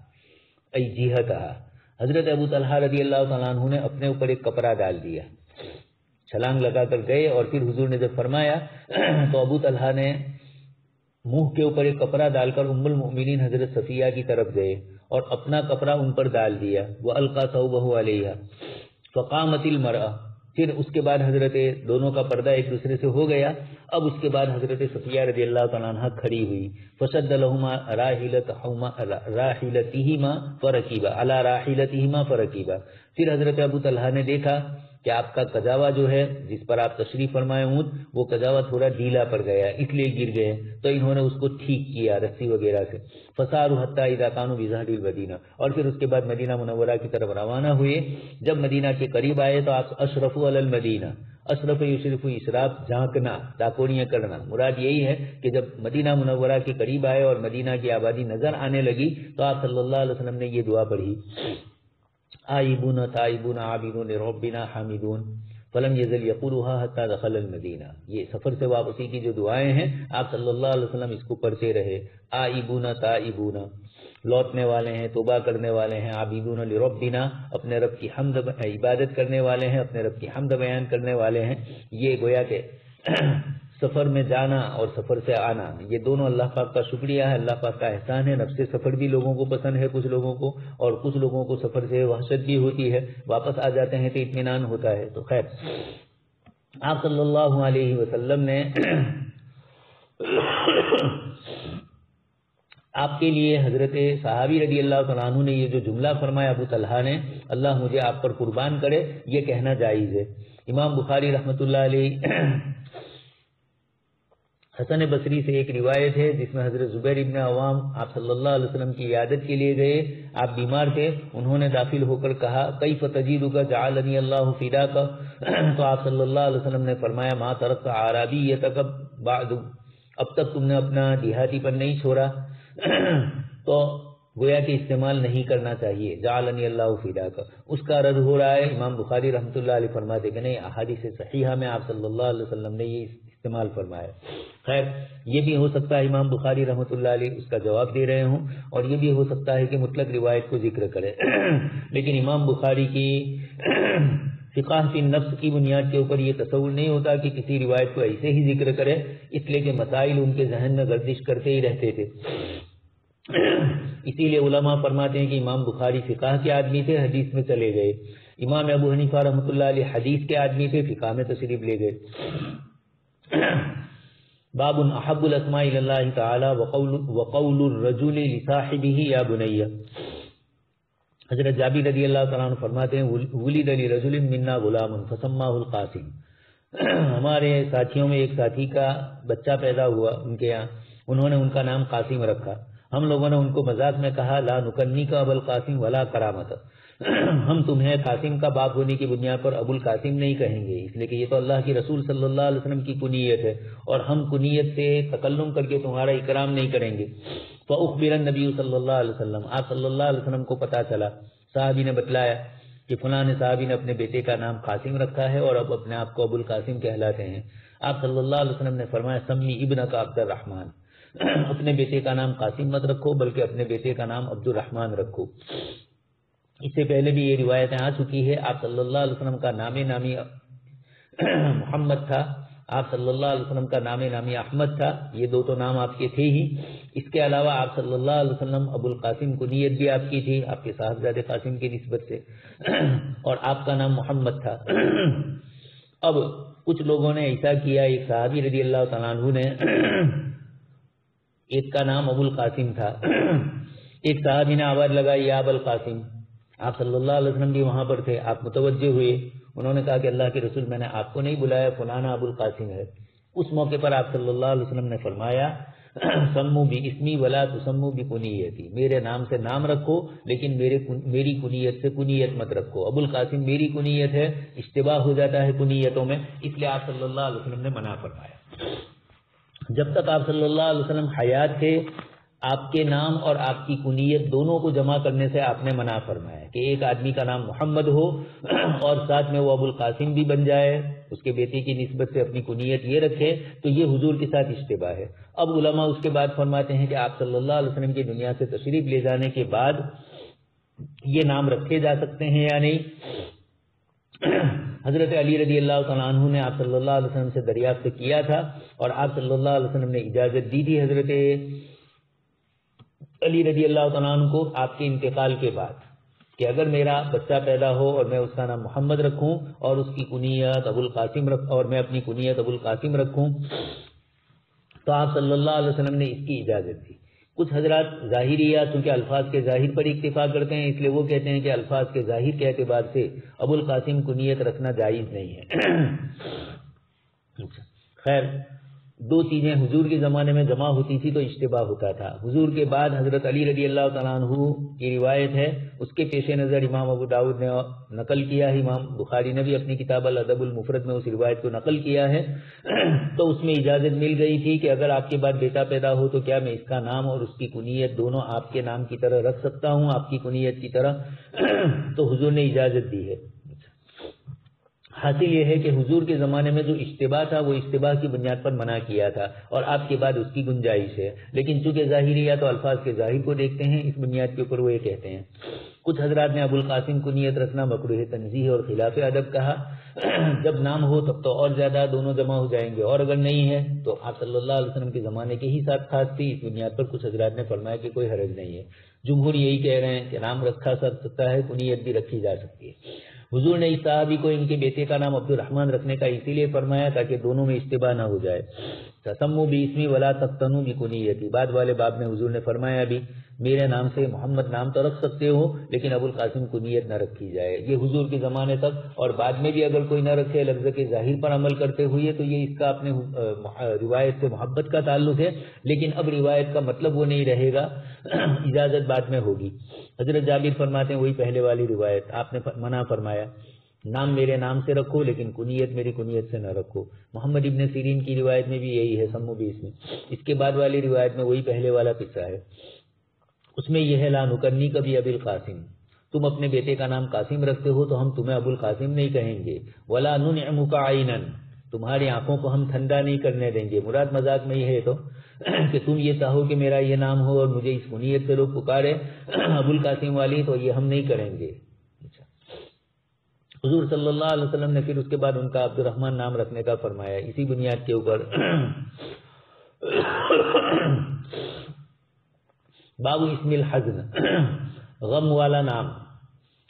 ای جهتها. حضرت ابو طلحہ رضی اللہ تعالیٰ عنہ نے اپنے اوپر ایک کپڑا ڈال دیا، چھلانگ لگا کر گئے. اور پھر حضور نے جب فرمایا تو ابو طلحہ نے منہ کے اوپر ایک کپڑا ڈال کر ام المؤمنین حضرت صفیہ کی طرف گئے اور اپنا کپڑا ان پر ڈال دیا. وَأَلْقَى ثَوْبَهُ عَلَيْهَا فَقَامَتِ الْمَرْأَةُ. پھر اس کے بعد حضرت دونوں کا پردہ ایک دوسرے سے ہو گیا. اب اس کے بعد حضرت صفیہ رضی اللہ تعالیٰ عنہ کھڑی ہوئی. فَشَدَّ لَهُمَا رَاحِلَتِهِمَا فَرَكِبَا عَلَى رَاحِلَتِهِمَا فَرَكِبَا. پھر حضرت ابو طلحہ نے دیکھا کہ آپ کا کجاوا جو ہے جس پر آپ تشریف فرمائے اونٹ، وہ کجاوا تھوڑا ڈھیلا پڑ گیا، اس لیے گر گئے. تو انہوں نے اس کو ٹھیک کیا رسی وغیرہ سے. فَسَارُوا حَتَّى إِذَا كَانُوا بِظَهْرِ الْمَدِينَةِ. اور پھر اس کے بعد مدینہ منورہ کی طرف روانہ ہوئے. جب مدینہ کے قریب آئے تو آپ اشرفوا علی المدینہ. اشرف یشرف اشراف، جھانکنا، ڈاکوریاں کرنا. مراد یہی ہے کہ جب مدینہ منورہ کے قریب آئے اور مدینہ کی آبادی نظر آنے لگی تو آپ صلی اللہ علیہ وسلم نے یہ دعا پڑھی: آئبون تائبون عابدون ربنا حامدون فلم یزل یقولها حتی دخل المدینہ. یہ سفر سے واپسی کی جو دعائیں ہیں آپ صلی اللہ علیہ وسلم اس کو پڑھتے رہے. آئبون تائبون، لوٹنے والے ہیں، توبہ کرنے والے ہیں. عابدون لربنا، اپنے رب کی حمد عبادت کرنے والے ہیں، اپنے رب کی حمد بیان کرنے والے ہیں. یہ گویا کہ سفر میں جانا اور سفر سے آنا، یہ دونوں اللہ پاک کا شکریہ ہے، اللہ پاک کا احسان ہے. نفس سفر بھی لوگوں کو پسند ہے کچھ لوگوں کو، اور کچھ لوگوں کو سفر سے وحشت بھی ہوتی ہے، واپس آ جاتے ہیں تو اطمینان ہوتا ہے. تو خیر، آپ صلی اللہ علیہ وسلم نے آپ کے لیے حضرت صحابی رضی اللہ تعالیٰ عنہ نے یہ جو جملہ فرمایا ابو طلحہ نے، اللہ مجھے آپ پر قربان کرے، یہ کہنا جائز ہے. امام بخاری رحمۃ اللہ علیہ حسن بصری سے ایک روایت ہے جس میں حضرت زبیر ابن عوام آپ صلی اللہ علیہ وسلم کی عیادت کے لیے گئے. آپ بیمار تھے، انہوں نے داخل ہو کر کہا کیف تجیدک جعلنی اللہ فداک. تو آپ صلی اللہ علیہ وسلم نے فرمایا ما ترکت اعرابیتک بعد، اب تک تم نے اپنا دیہاتی پر نہیں چھوڑا. تو گویا کہ استعمال نہیں کرنا چاہیے جعلنی اللہ فداک. اس کا رد ہو رہا ہے. امام بخاری رحمۃ اللہ علیہ فرماتے کہ نہیں، احادیث صحیحہ میں آپ صلی اللہ علیہ وسلم نے یہ استعمال فرمایا. خیر، یہ بھی ہو سکتا ہے امام بخاری رحمۃ اللہ علیہ اس کا جواب دے رہے ہوں، اور یہ بھی ہو سکتا ہے کہ مطلق روایت کو ذکر کرے. لیکن امام بخاری کی فقہ فی النفس کی بنیاد کے اوپر یہ تصور نہیں ہوتا کہ کسی روایت کو ایسے ہی ذکر کرے، اس لیے کہ مسائل ان کے ذہن میں گردش کرتے ہی رہتے تھے. اسی لیے علماء فرماتے ہیں کہ امام بخاری فقہ کے آدمی تھے، حدیث میں چلے گئے. امام ابو حنیفہ رحمۃ اللہ علیہ حدیث کے آدمی تھے، فقہ میں تشریف لے گئے. باب احب الاسماء الى اللہ تعالی وقول الرجل لصاحبه یا بنی. حضرت جابر رضی اللہ تعالیٰ عنہ فرماتے ہیں ولد لرجل منا غلام فسماه القاسم. ہمارے ساتھیوں میں ایک ساتھی کا بچہ پیدا ہوا ان کے یہاں، انہوں نے ان کا نام قاسم رکھا. ہم لوگوں نے ان کو مذاق میں کہا لا نکنیک ابو القاسم ولا کرامت، ہم تمہیں قاسم کا باپ ہونے کی بنیاد پر ابو القاسم نہیں کہیں گے، اس لیے کہ یہ تو اللہ کی رسول صلی اللہ علیہ وسلم کی کنیت ہے، اور ہم کنیت سے تکلم کر کے تمہارا اکرام نہیں کریں گے. فاخبر النبی صلی اللہ علیہ وسلم، آپ صلی اللہ علیہ وسلم کو پتہ چلا، صحابی نے بتلایا کہ فلاں صحابی نے اپنے بیٹے کا نام قاسم رکھا ہے اور اب اپنے آپ کو ابو القاسم کہلاتے ہیں. آپ صلی اللہ علیہ وسلم نے فرمایا سمی ابنک عبد الرحمن، اپنے بیٹے کا نام قاسم مت رکھو بلکہ اپنے بیٹے کا نام عبد الرحمن رکھو. اس سے پہلے بھی یہ روایتیں آ چکی ہے. آپ صلی اللہ علیہ وسلم کا نام نامی محمد تھا، آپ صلی اللہ علیہ وسلم کا نام نامی احمد تھا، یہ دو تو نام آپ کے تھے ہی. اس کے علاوہ آپ صلی اللہ علیہ وسلم ابو القاسم کو نیت بھی آپ کی تھی آپ کے صاحبزادے قاسم کی نسبت سے، اور آپ کا نام محمد تھا. اب کچھ لوگوں نے ایسا کیا، ایک صحابی رضی اللہ تعالیٰ عنہ نے، ایک کا نام ابو القاسم تھا، ایک صحابی نے آواز لگائی یا ابو القاسم. آپ صلی اللہ علیہ وسلم بھی وہاں پر تھے، آپ متوجہ ہوئے، انہوں نے کہا کہ اللہ کے رسول میں نے آپ کو نہیں بلایا، فلانا ابو القاسم ہے. اس موقع پر آپ صلی اللہ علیہ وسلم نے فرمایا سمو بھی اسمی ولا تسمو بھی کنیتی، میرے نام سے نام رکھو لیکن میری کنیت سے کنیت مت رکھو. ابو القاسم میری کنیت ہے، اشتباہ ہو جاتا ہے کنیتوں میں، اس لیے آپ صلی اللہ علیہ وسلم نے منع فرمایا. جب تک آپ صلی اللہ علیہ وسلم حیات تھے آپ کے نام اور آپ کی کنیت دونوں کو جمع کرنے سے آپ نے منع فرمایا کہ ایک آدمی کا نام محمد ہو اور ساتھ میں وہ ابو القاسم بھی بن جائے، اس کے بیٹے کی نسبت سے اپنی کنیت یہ رکھے، تو یہ حضور کے ساتھ اشتباہ ہے. اب علماء اس کے بعد فرماتے ہیں کہ آپ صلی اللہ علیہ وسلم کی دنیا سے تشریف لے جانے کے بعد یہ نام رکھے جا سکتے ہیں یا نہیں. حضرت علی رضی اللہ تعالیٰ عنہ نے آپ صلی اللہ علیہ وسلم سے دریافت کیا تھا اور آپ صلی اللہ علیہ وسلم نے اجازت دی تھی حضرت علی رضی اللہ تعالیٰ عنہ کو آپ کے انتقال کے بعد کہ اگر میرا بچہ پیدا ہو اور میں اس کا نام محمد رکھوں اور اس کی کنیت ابو القاسم اور میں اپنی کنیت ابو القاسم رکھوں تو آپ صلی اللہ علیہ وسلم نے اس کی اجازت دی. کچھ حضرات ظاہریہ چونکہ الفاظ کے ظاہر پر اکتفا کرتے ہیں اس لیے وہ کہتے ہیں کہ الفاظ کے ظاہر کے اعتبار سے ابو القاسم کنیت رکھنا جائز نہیں ہے. خیر، دو چیزیں حضور کے زمانے میں جمع ہوتی تھی تو اشتباہ ہوتا تھا. حضور کے بعد حضرت علی رضی اللہ تعالیٰ عنہ کی روایت ہے، اس کے پیش نظر امام ابو داؤد نے نقل کیا ہے، امام بخاری نے بھی اپنی کتاب الادب المفرد میں اس روایت کو نقل کیا ہے. تو اس میں اجازت مل گئی تھی کہ اگر آپ کے بعد بیٹا پیدا ہو تو کیا میں اس کا نام اور اس کی کنیت دونوں آپ کے نام کی طرح رکھ سکتا ہوں، آپ کی کنیت کی طرح. تو حضور نے اجازت دی ہے. حاصل یہ ہے کہ حضور کے زمانے میں جو اشتباہ تھا وہ اشتباہ کی بنیاد پر منع کیا تھا اور آپ کے بعد اس کی گنجائش ہے، لیکن چونکہ ظاہریہ تو الفاظ کے ظاہر کو دیکھتے ہیں، اس بنیاد کے اوپر وہ یہ کہتے ہیں. کچھ حضرات نے ابو القاسم کو نیت رکھنا مکروہ تنزیہ اور خلاف ادب کہا. جب نام ہو تب تو اور زیادہ دونوں جمع ہو جائیں گے، اور اگر نہیں ہے تو آپ صلی اللہ علیہ وسلم کے زمانے کے ہی ساتھ خاص تھی. اس بنیاد پر کچھ حضرات نے فرمایا کہ کوئی حرج نہیں ہے. جمہور یہی کہہ رہے ہیں کہ نام رکھا سکتا ہے، کنیت بھی رکھی جا سکتی ہے. حضور نے اس صحابی کو ان کے بیٹے کا نام عبد الرحمن رکھنے کا اسی لیے فرمایا تاکہ دونوں میں اشتباہ نہ ہو جائے. تسموا باسمی ولا تفتنوا بکنیتی، بعد والے باب میں حضور نے فرمایا بھی میرے نام سے محمد نام تو رکھ سکتے ہو لیکن ابو القاسم کنیت نہ رکھی جائے. یہ حضور کے زمانے تک، اور بعد میں بھی اگر کوئی نہ رکھے لفظ کے ظاہر پر عمل کرتے ہوئے تو یہ اس کا اپنے روایت سے محبت کا تعلق ہے، لیکن اب روایت کا مطلب وہ نہیں رہے گا، اجازت بعد میں ہوگی. حضرت جابر فرماتے ہیں وہی پہلے والی روایت، آپ نے منع فرمایا نام میرے نام سے رکھو لیکن کنیت میری کنیت سے نہ رکھو. محمد ابن سیرین کی روایت میں بھی یہی ہے سمو باسمی. اس کے بعد والی روایت میں وہی پہلے والا قصہ ہے، اس میں یہ ہے لا نکنی کبھی ابی القاسم، تم اپنے بیٹے کا نام قاسم رکھتے ہو تو ہم تمہیں ابو القاسم نہیں کہیں گے. ولا ننعمک عینا، تمہاری آنکھوں کو ہم ٹھنڈا نہیں کرنے دیں گے. مراد مذاق میں یہ ہے تو کہ تم یہ چاہو کہ میرا یہ نام ہو اور مجھے اس کنیت سے لوگ پکارے ابو القاسم والی، تو یہ ہم نہیں کریں گے. حضور صلی اللہ علیہ وسلم نے پھر اس کے بعد ان کا عبد الرحمن نام رکھنے کا فرمایا اسی بنیاد کے اوپر. باب اسم الحزن، غم والا نام.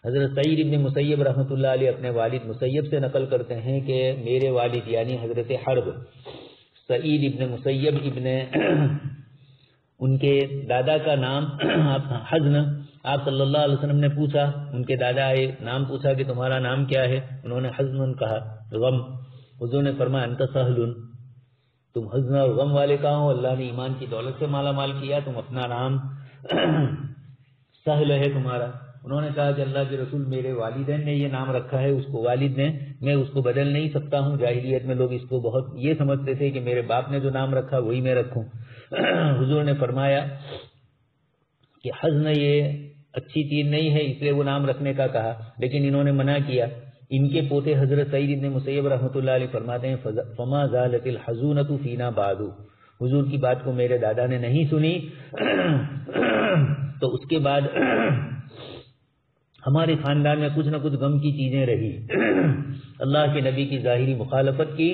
حضرت سعید ابن مسیب رحمۃ اللہ علیہ اپنے والد مسیب سے نقل کرتے ہیں کہ میرے والد یعنی حضرت حرب سعید ابن مسیب ابن ان کے دادا کا نام حزن. آپ صلی اللہ علیہ وسلم نے پوچھا، ان کے دادا آئے، نام پوچھا کہ تمہارا نام کیا ہے؟ انہوں نے حزن کہا، غم. حضور نے فرمایا انت سہل، تم حزن اور غم والے کا ہو، اللہ نے ایمان کی دولت سے مالا مال کیا، تم اپنا نام سہل ہے تمہارا. انہوں نے کہا کہ اللہ کے رسول میرے والدین نے یہ نام رکھا ہے، اس کو والد نے، میں اس کو بدل نہیں سکتا ہوں. جاہلیت میں لوگ اس کو بہت یہ سمجھتے تھے کہ میرے باپ نے جو نام رکھا وہی میں رکھوں. حضور نے فرمایا کہ حزن یہ اچھی چیز نہیں ہے، اس لیے وہ نام رکھنے کا کہا، لیکن انہوں نے منع کیا. ان کے پوتے حضرت سعید ابن مسیب رحمۃ اللہ علیہ فرماتے ہیں فما زالت الحزونۃ فینا بعد، حضور کی بات کو میرے دادا نے نہیں سنی تو اس کے بعد ہمارے خاندان میں کچھ نہ کچھ غم کی چیزیں رہی. اللہ کے نبی کی ظاہری مخالفت کی،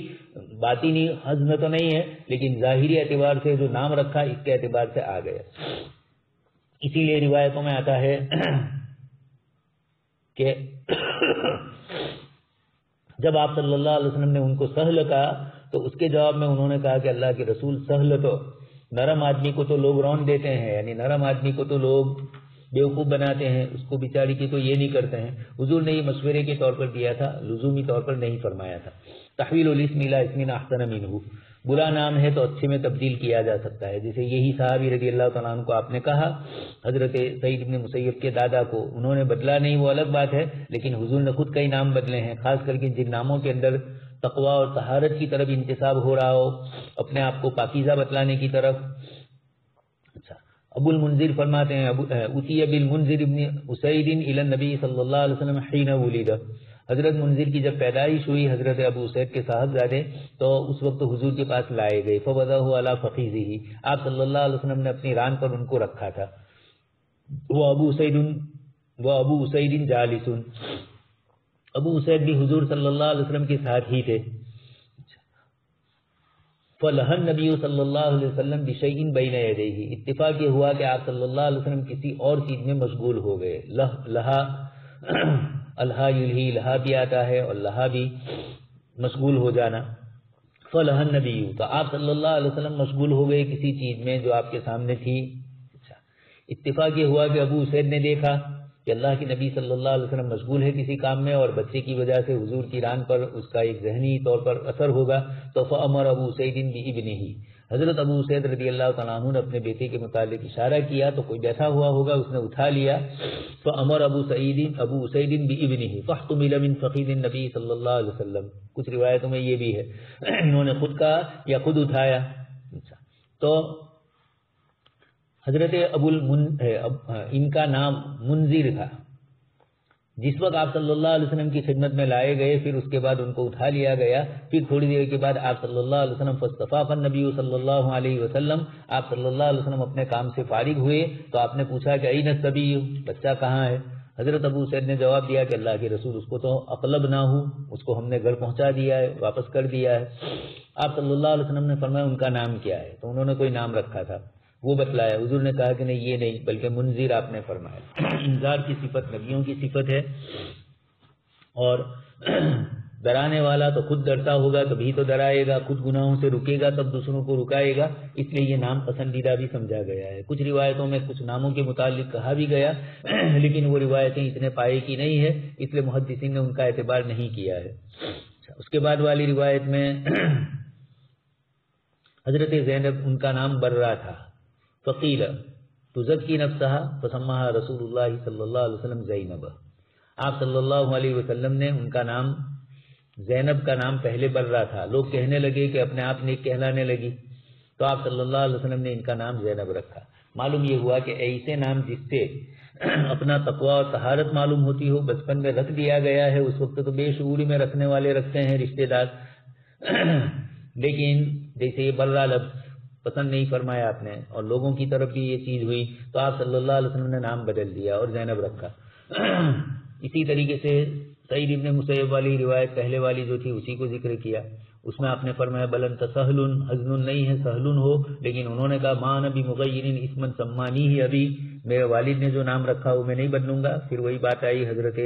باطنی حزن تو نہیں ہے لیکن ظاہری اعتبار سے جو نام رکھا اس کے اعتبار سے آ گیا. اسی لیے روایتوں میں آتا ہے کہ جب آپ صلی اللہ علیہ وسلم نے ان کو سہل کہا تو اس کے جواب میں انہوں نے کہا کہ اللہ کے رسول سہل تو نرم آدمی کو تو لوگ رون دیتے ہیں، یعنی نرم آدمی کو تو لوگ بیوقوف بناتے ہیں، اس کو بیچاری کی تو یہ نہیں کرتے ہیں. حضور نے یہ مشورے کے طور پر دیا تھا، لزومی طور پر نہیں فرمایا تھا. تحویل الاسم الی اسم احسن منہ، برا نام ہے تو اچھے میں تبدیل کیا جا سکتا ہے. جیسے یہی صحابی رضی اللہ تعالیٰ عنہ کو آپ نے کہا حضرت سعید بن مسیب کے دادا کو, انہوں نے بدلا نہیں وہ الگ بات ہے, لیکن حضور نے خود کئی نام بدلے ہیں, خاص کر کے جن ناموں کے اندر تقوی اور طہارت کی طرف انتساب ہو رہا ہو, اپنے آپ کو پاکیزہ بتلانے کی طرف. اچھا, ابو المنذر فرماتے ہیں اتی بالمنذر ابن اسید الی النبی صلی اللہ علیہ وسلم حین ولد, حضرت منذر کی جب پیدائش ہوئی حضرت ابو اسید کے صاحبزادے تو اس وقت حضور کے پاس لائے گئے. فوضعہ علی فخذہ, آپ صلی اللہ علیہ وسلم نے اپنی ران پر ان کو رکھا تھا. وہ ابو اسید جالس, ابو اسید بھی حضور صلی اللہ علیہ وسلم کے ساتھ ہی تھے. فلہا النبی صلی اللہ علیہ وسلم بشیء بین یدیہ, اتفاق یہ ہوا کہ آپ صلی اللہ علیہ وسلم کسی اور چیز میں مشغول ہو گئے. لہا الہا یلہی, لہا بھی آتا ہے اور لہا بھی مشغول ہو جانا. فلہا النبی, تو آپ صلی اللہ علیہ وسلم مشغول ہو گئے کسی چیز میں جو آپ کے سامنے تھی. اچھا, اتفاق یہ ہوا کہ ابو اسید نے دیکھا کہ اللہ کے نبی صلی اللہ علیہ وسلم مشغول ہے کسی کام میں اور بچے کی وجہ سے حضور کی ران پر اس کا ایک ذہنی طور پر اثر ہوگا. تو فامر ابو اسید بابنہ, حضرت ابو اسید رضی اللہ تعالیٰ عنہ نے اپنے بیٹے کے متعلق اشارہ کیا تو کوئی بیٹھا ہوا ہوگا, اس نے اٹھا لیا. فامر ابو اسید بابنہ فاحتمل من فخذ النبی صلی اللہ علیہ وسلم, کچھ روایتوں میں یہ بھی ہے انہوں نے خود کہا یا خود اٹھایا. تو حضرت ان کا نام منذر تھا. جس وقت آپ صلی اللہ علیہ وسلم کی خدمت میں لائے گئے پھر اس کے بعد ان کو اٹھا لیا گیا. پھر تھوڑی دیر کے بعد آپ صلی اللہ علیہ وسلم فاستفاف النبی صلی اللہ علیہ وسلم, آپ صلی اللہ علیہ وسلم اپنے کام سے فارغ ہوئے تو آپ نے پوچھا کہ این الصبی, بچہ کہاں ہے؟ حضرت ابو سعید نے جواب دیا کہ اللہ کے رسول اس کو تو اقلب نہ ہو, اس کو ہم نے گھر پہنچا دیا ہے, واپس کر دیا ہے. آپ صلی اللہ علیہ وسلم نے فرمایا ان کا نام کیا ہے؟ تو انہوں نے کوئی نام رکھا تھا, وہ بتلایا. حضور نے کہا کہ نہیں یہ نہیں بلکہ منذر آپ نے فرمایا. انذار کی صفت نبیوں کی صفت ہے, اور ڈرانے والا تو خود ڈرتا ہوگا تبھی تو ڈرائے گا, خود گناہوں سے رکے گا تب دوسروں کو رکائے گا, اس لیے یہ نام پسندیدہ بھی سمجھا گیا ہے. کچھ روایتوں میں کچھ ناموں کے متعلق کہا بھی گیا لیکن وہ روایتیں اتنے پائے کی نہیں ہے, اس لیے محدثین نے ان کا اعتبار نہیں کیا ہے. اس کے بعد والی روایت میں حضرت زینب ان کا نام برہ تھا. فقیل تزکی نفسها فسماها رسول اللہ صلی اللہ علیہ وسلم زینب, آپ صلی اللہ علیہ وسلم نے ان کا نام زینب کا نام پہلے برہ تھا, لوگ کہنے لگے کہ اپنے آپ نیک کہلانے لگی تو آپ صلی اللہ علیہ وسلم نے ان کا نام زینب رکھا. معلوم یہ ہوا کہ ایسے نام جس سے اپنا تقوی اور طہارت معلوم ہوتی ہو بچپن میں رکھ دیا گیا ہے. اس وقت تو بے شعوری میں رکھنے والے رکھتے ہیں رشتے دار, لیکن جیسے یہ برہ لفظ پسند نہیں فرمایا آپ نے اور لوگوں کی طرف بھی یہ چیز ہوئی تو آپ صلی اللہ علیہ وسلم نے نام بدل دیا اور زینب رکھا. اسی طریقے سے سعید ابن مسیب والی روایت پہلے والی جو تھی اسی کو ذکر کیا, اس میں آپ نے فرمایا بلن تسہل, حزن نہیں ہے سہلن ہو, لیکن انہوں نے کہا مان ابی مغیرین اسمن سمانی ہی ابھی, میرے والد نے جو نام رکھا وہ میں نہیں بدلوں گا. پھر وہی بات آئی, حضرت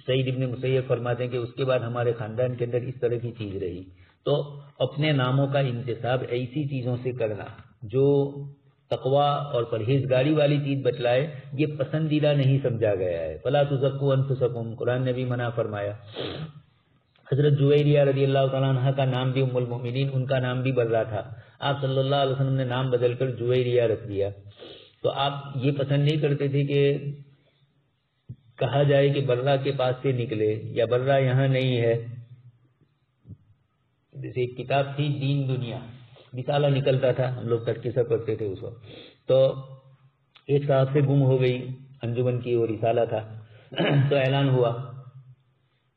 سعید ابن مسیب فرماتے ہیں کہ اس کے بعد ہمارے خاندان کے اندر اس طرح کی چیز رہی. تو اپنے ناموں کا انتساب ایسی چیزوں سے کرنا جو تقوی اور پرہیزگاری والی چیز بتلائے یہ پسندیدہ نہیں سمجھا گیا ہے. فلا تزکوا انفسکم, قرآن نے بھی منع فرمایا. حضرت جویریہ رضی اللہ تعالیٰ عنہ کا نام بھی ام المؤمنین, ان کا نام بھی برہ تھا. آپ صلی اللہ علیہ وسلم نے نام بدل کر جویریہ رکھ دیا. تو آپ یہ پسند نہیں کرتے تھے کہ کہا جائے کہ برہ کے پاس سے نکلے یا برہ یہاں نہیں ہے. جیسے ایک کتاب تھی دین دنیا, رسالہ نکلتا تھا, ہم لوگ ترکیسہ پڑھتے تھے اس وقت, تو ایک صاحب سے گم ہو گئی انجمن کی وہ رسالہ تھا, تو اعلان ہوا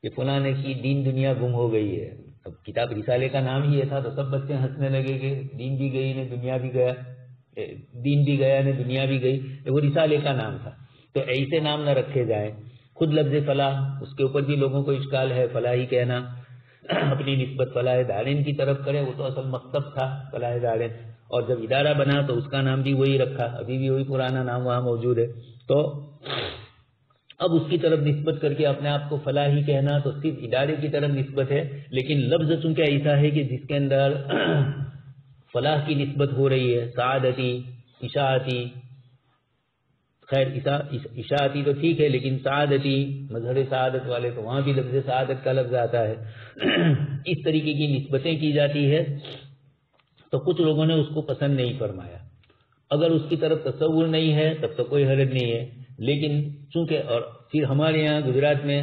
کہ فلاں کی دین دنیا گم ہو گئی ہے. اب کتاب رسالے کا نام ہی یہ تھا تو سب بچے ہنسنے لگے کہ دین بھی گئی نے دنیا بھی گیا, دین بھی گیا نے دنیا بھی گئی, وہ رسالے کا نام تھا. تو ایسے نام نہ رکھے جائیں. خود لفظ فلاح اس کے اوپر بھی لوگوں کو اشکال ہے, فلاحی کہنا, اپنی نسبت فلاح دارین کی طرف کرے, وہ تو اصل مکتب تھا فلاح دارین, اور جب ادارہ بنا تو اس کا نام بھی وہی رکھا, ابھی بھی وہی پرانا نام وہاں موجود ہے. تو اب اس کی طرف نسبت کر کے اپنے آپ کو فلاحی کہنا تو صرف ادارے کی طرف نسبت ہے, لیکن لفظ چونکہ ایسا ہے کہ جس کے اندر فلاح کی نسبت ہو رہی ہے, سعادتی, اشاعتی, خیر اشاعتی تو ٹھیک ہے لیکن سعادتی, مظہر سعادت والے تو وہاں بھی لفظ سعادت کا لفظ آتا ہے. اس طریقے کی نسبتیں کی جاتی ہے تو کچھ لوگوں نے اس کو پسند نہیں فرمایا. اگر اس کی طرف تصور نہیں ہے تب تو کوئی حرج نہیں ہے، لیکن چونکہ اور پھر ہمارے یہاں گجرات میں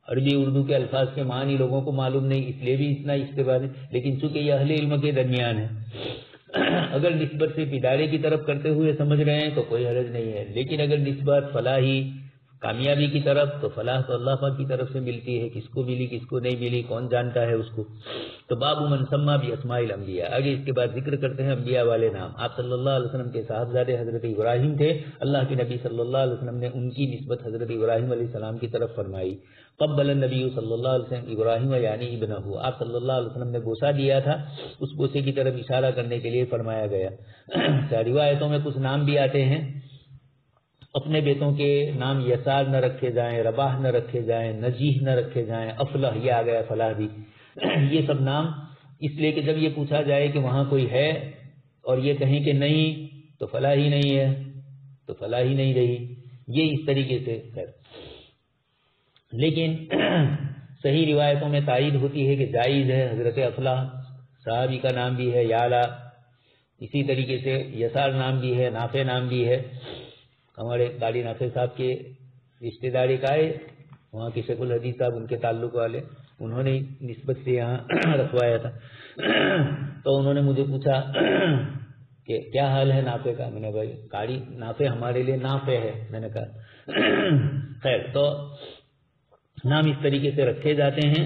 عربی اردو کے الفاظ کے معنی لوگوں کو معلوم نہیں، اس لیے بھی اتنا اشتباہ ہے. لیکن چونکہ یہ اہل علم کے درمیان ہے، اگر نسبت سے ادارے کی طرف کرتے ہوئے سمجھ رہے ہیں تو کوئی حرج نہیں ہے، لیکن اگر نسبت فلاحی کامیابی کی طرف تو فلاح تو اللہ پاک کی طرف سے ملتی ہے، کس کو ملی کس کو نہیں ملی کون جانتا ہے اس کو. تو باب من سما باسماء الانبیاء. آگے اس کے بعد ذکر کرتے ہیں انبیاء والے نام. آپ صلی اللہ علیہ وسلم کے صاحبزادے حضرت ابراہیم تھے، اللہ کے نبی صلی اللہ علیہ وسلم نے ان کی نسبت حضرت ابراہیم علیہ السلام کی طرف فرمائی. قبل النبی صلی اللہ علیہ وسلم ابراہیم یعنی ابنہ، آپ صلی اللہ علیہ وسلم نے بوسہ دیا تھا، اس بوسے کی طرف اشارہ کرنے کے لیے فرمایا گیا. روایتوں میں کچھ نام بھی آتے ہیں، اپنے بیٹوں کے نام یسار نہ رکھے جائیں، رباح نہ رکھے جائیں، نجیح نہ رکھے جائیں، افلح یہ آ گیا فلاح بھی. یہ سب نام اس لیے کہ جب یہ پوچھا جائے کہ وہاں کوئی ہے اور یہ کہیں کہ نہیں تو فلاح ہی نہیں ہے تو فلاح ہی نہیں رہی، یہ اس طریقے سے. خیر لیکن صحیح روایتوں میں تائید ہوتی ہے کہ جائز ہے. حضرت افلاح صحابی کا نام بھی ہے، یالا اسی طریقے سے یسار نام بھی ہے، نافع نام بھی ہے. ہمارے قاری نافع صاحب کے رشتے داری کا ہے، وہاں کے شیخ الحدیث صاحب ان کے تعلق والے، انہوں نے نسبت سے یہاں رکھوایا تھا. تو انہوں نے مجھے پوچھا کہ کیا حال ہے نافع کا. میں نے بھائی قاری نافع ہمارے لیے نافع ہے. میں نے کہا خیر. تو نام اس طریقے سے رکھے جاتے ہیں،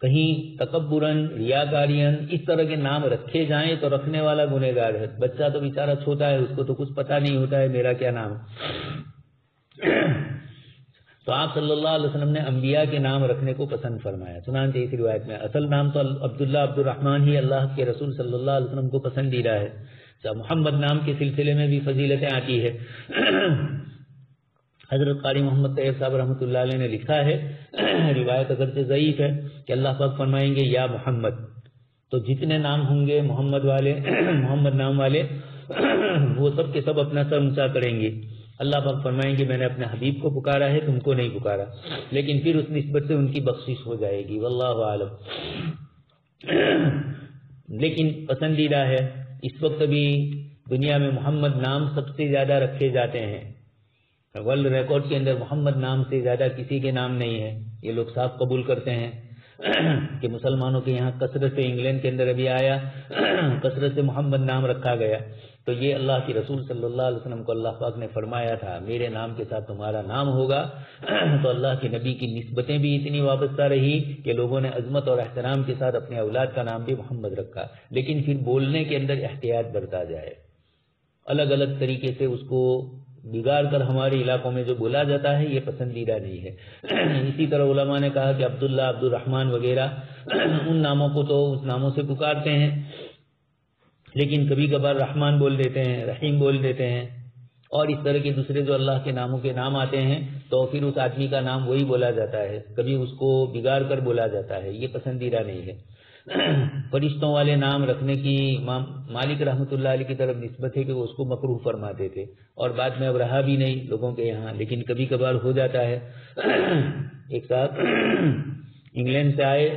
کہیں تکبرن ریاکارین اس طرح کے نام رکھے جائیں تو رکھنے والا گنہگار ہے. بچہ تو بیچارہ چھوٹا ہے، اس کو تو کچھ پتہ نہیں ہوتا ہے میرا کیا نام. تو آپ صلی اللہ علیہ وسلم نے انبیاء کے نام رکھنے کو پسند فرمایا. چنانچہ اس روایت میں اصل نام تو عبداللہ عبد الرحمن ہی اللہ کے رسول صلی اللہ علیہ وسلم کو پسندیدہ ہے. محمد نام کے سلسلے میں بھی فضیلتیں آتی ہے. حضرت قاری محمد طیب صاحب رحمۃ اللہ علیہ نے لکھا ہے، روایت اگرچہ ضعیف ہے، کہ اللہ پاک فرمائیں گے یا محمد، تو جتنے نام ہوں گے محمد والے محمد نام والے وہ سب کے سب اپنا سر اونچا کریں گے. اللہ پاک فرمائیں گے میں نے اپنے حبیب کو پکارا ہے، تم کو نہیں پکارا، لیکن پھر اس نسبت سے ان کی بخشش ہو جائے گی. واللہ عالم. لیکن پسندیدہ ہے. اس وقت بھی دنیا میں محمد نام سب سے زیادہ رکھے جاتے ہیں. ورلڈ ریکارڈ کے اندر محمد نام سے زیادہ کسی کے نام نہیں ہے. یہ لوگ صاف قبول کرتے ہیں کہ مسلمانوں کے یہاں کثرت سے، انگلینڈ کے اندر ابھی آیا کثرت سے محمد نام رکھا گیا. تو یہ اللہ کے رسول صلی اللہ علیہ وسلم کو اللہ پاک نے فرمایا تھا میرے نام کے ساتھ تمہارا نام ہوگا. تو اللہ کے نبی کی نسبتیں بھی اتنی وابستہ رہی کہ لوگوں نے عظمت اور احترام کے ساتھ اپنے اولاد کا نام بھی محمد رکھا. لیکن پھر بولنے کے اندر احتیاط برتا جائے. الگ الگ طریقے سے اس کو بگاڑ کر ہمارے علاقوں میں جو بولا جاتا ہے یہ پسندیدہ نہیں ہے. اسی طرح علماء نے کہا کہ عبداللہ عبد الرحمن وغیرہ ان ناموں کو تو اس ناموں سے پکارتے ہیں، لیکن کبھی کبھار رحمان بول دیتے ہیں، رحیم بول دیتے ہیں، اور اس طرح کے دوسرے جو اللہ کے ناموں کے نام آتے ہیں تو پھر اس آدمی کا نام وہی بولا جاتا ہے، کبھی اس کو بگاڑ کر بولا جاتا ہے. یہ پسندیدہ نہیں ہے. فرشتوں والے نام رکھنے کی امام مالک رحمۃ اللہ علیہ کی طرف نسبت ہے کہ وہ اس کو مکروہ فرماتے تھے، اور بعد میں اب رہا بھی نہیں لوگوں کے یہاں، لیکن کبھی کبھار ہو جاتا ہے. ایک صاحب انگلینڈ سے آئے،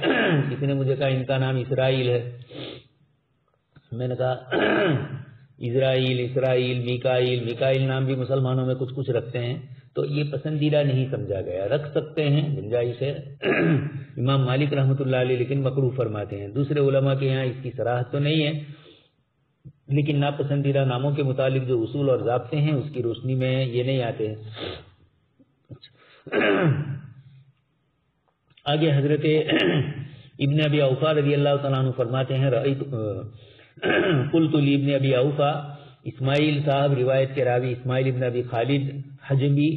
کسی نے مجھے کہا ان کا نام اسرائیل ہے. میں نے کہا اسرائیل، اسرائیل، میکائیل، میکائیل نام بھی مسلمانوں میں کچھ کچھ رکھتے ہیں، تو یہ پسندیدہ نہیں سمجھا گیا. رکھ سکتے ہیں گنجائش ہے امام مالک رحمۃ اللہ علیہ، لیکن مکروہ فرماتے ہیں. دوسرے علماء کے یہاں اس کی صراحت تو نہیں ہے، لیکن ناپسندیدہ ناموں کے متعلق جو اصول اور ضابطے ہیں اس کی روشنی میں یہ نہیں آتے ہیں. آگے حضرت ابن ابی اوفا رضی اللہ تعالیٰ عنہ فرماتے ہیں قلت لابن ابی اوفا، اسماعیل صاحب روایت کے راوی اسماعیل ابن ابی خالد حجبی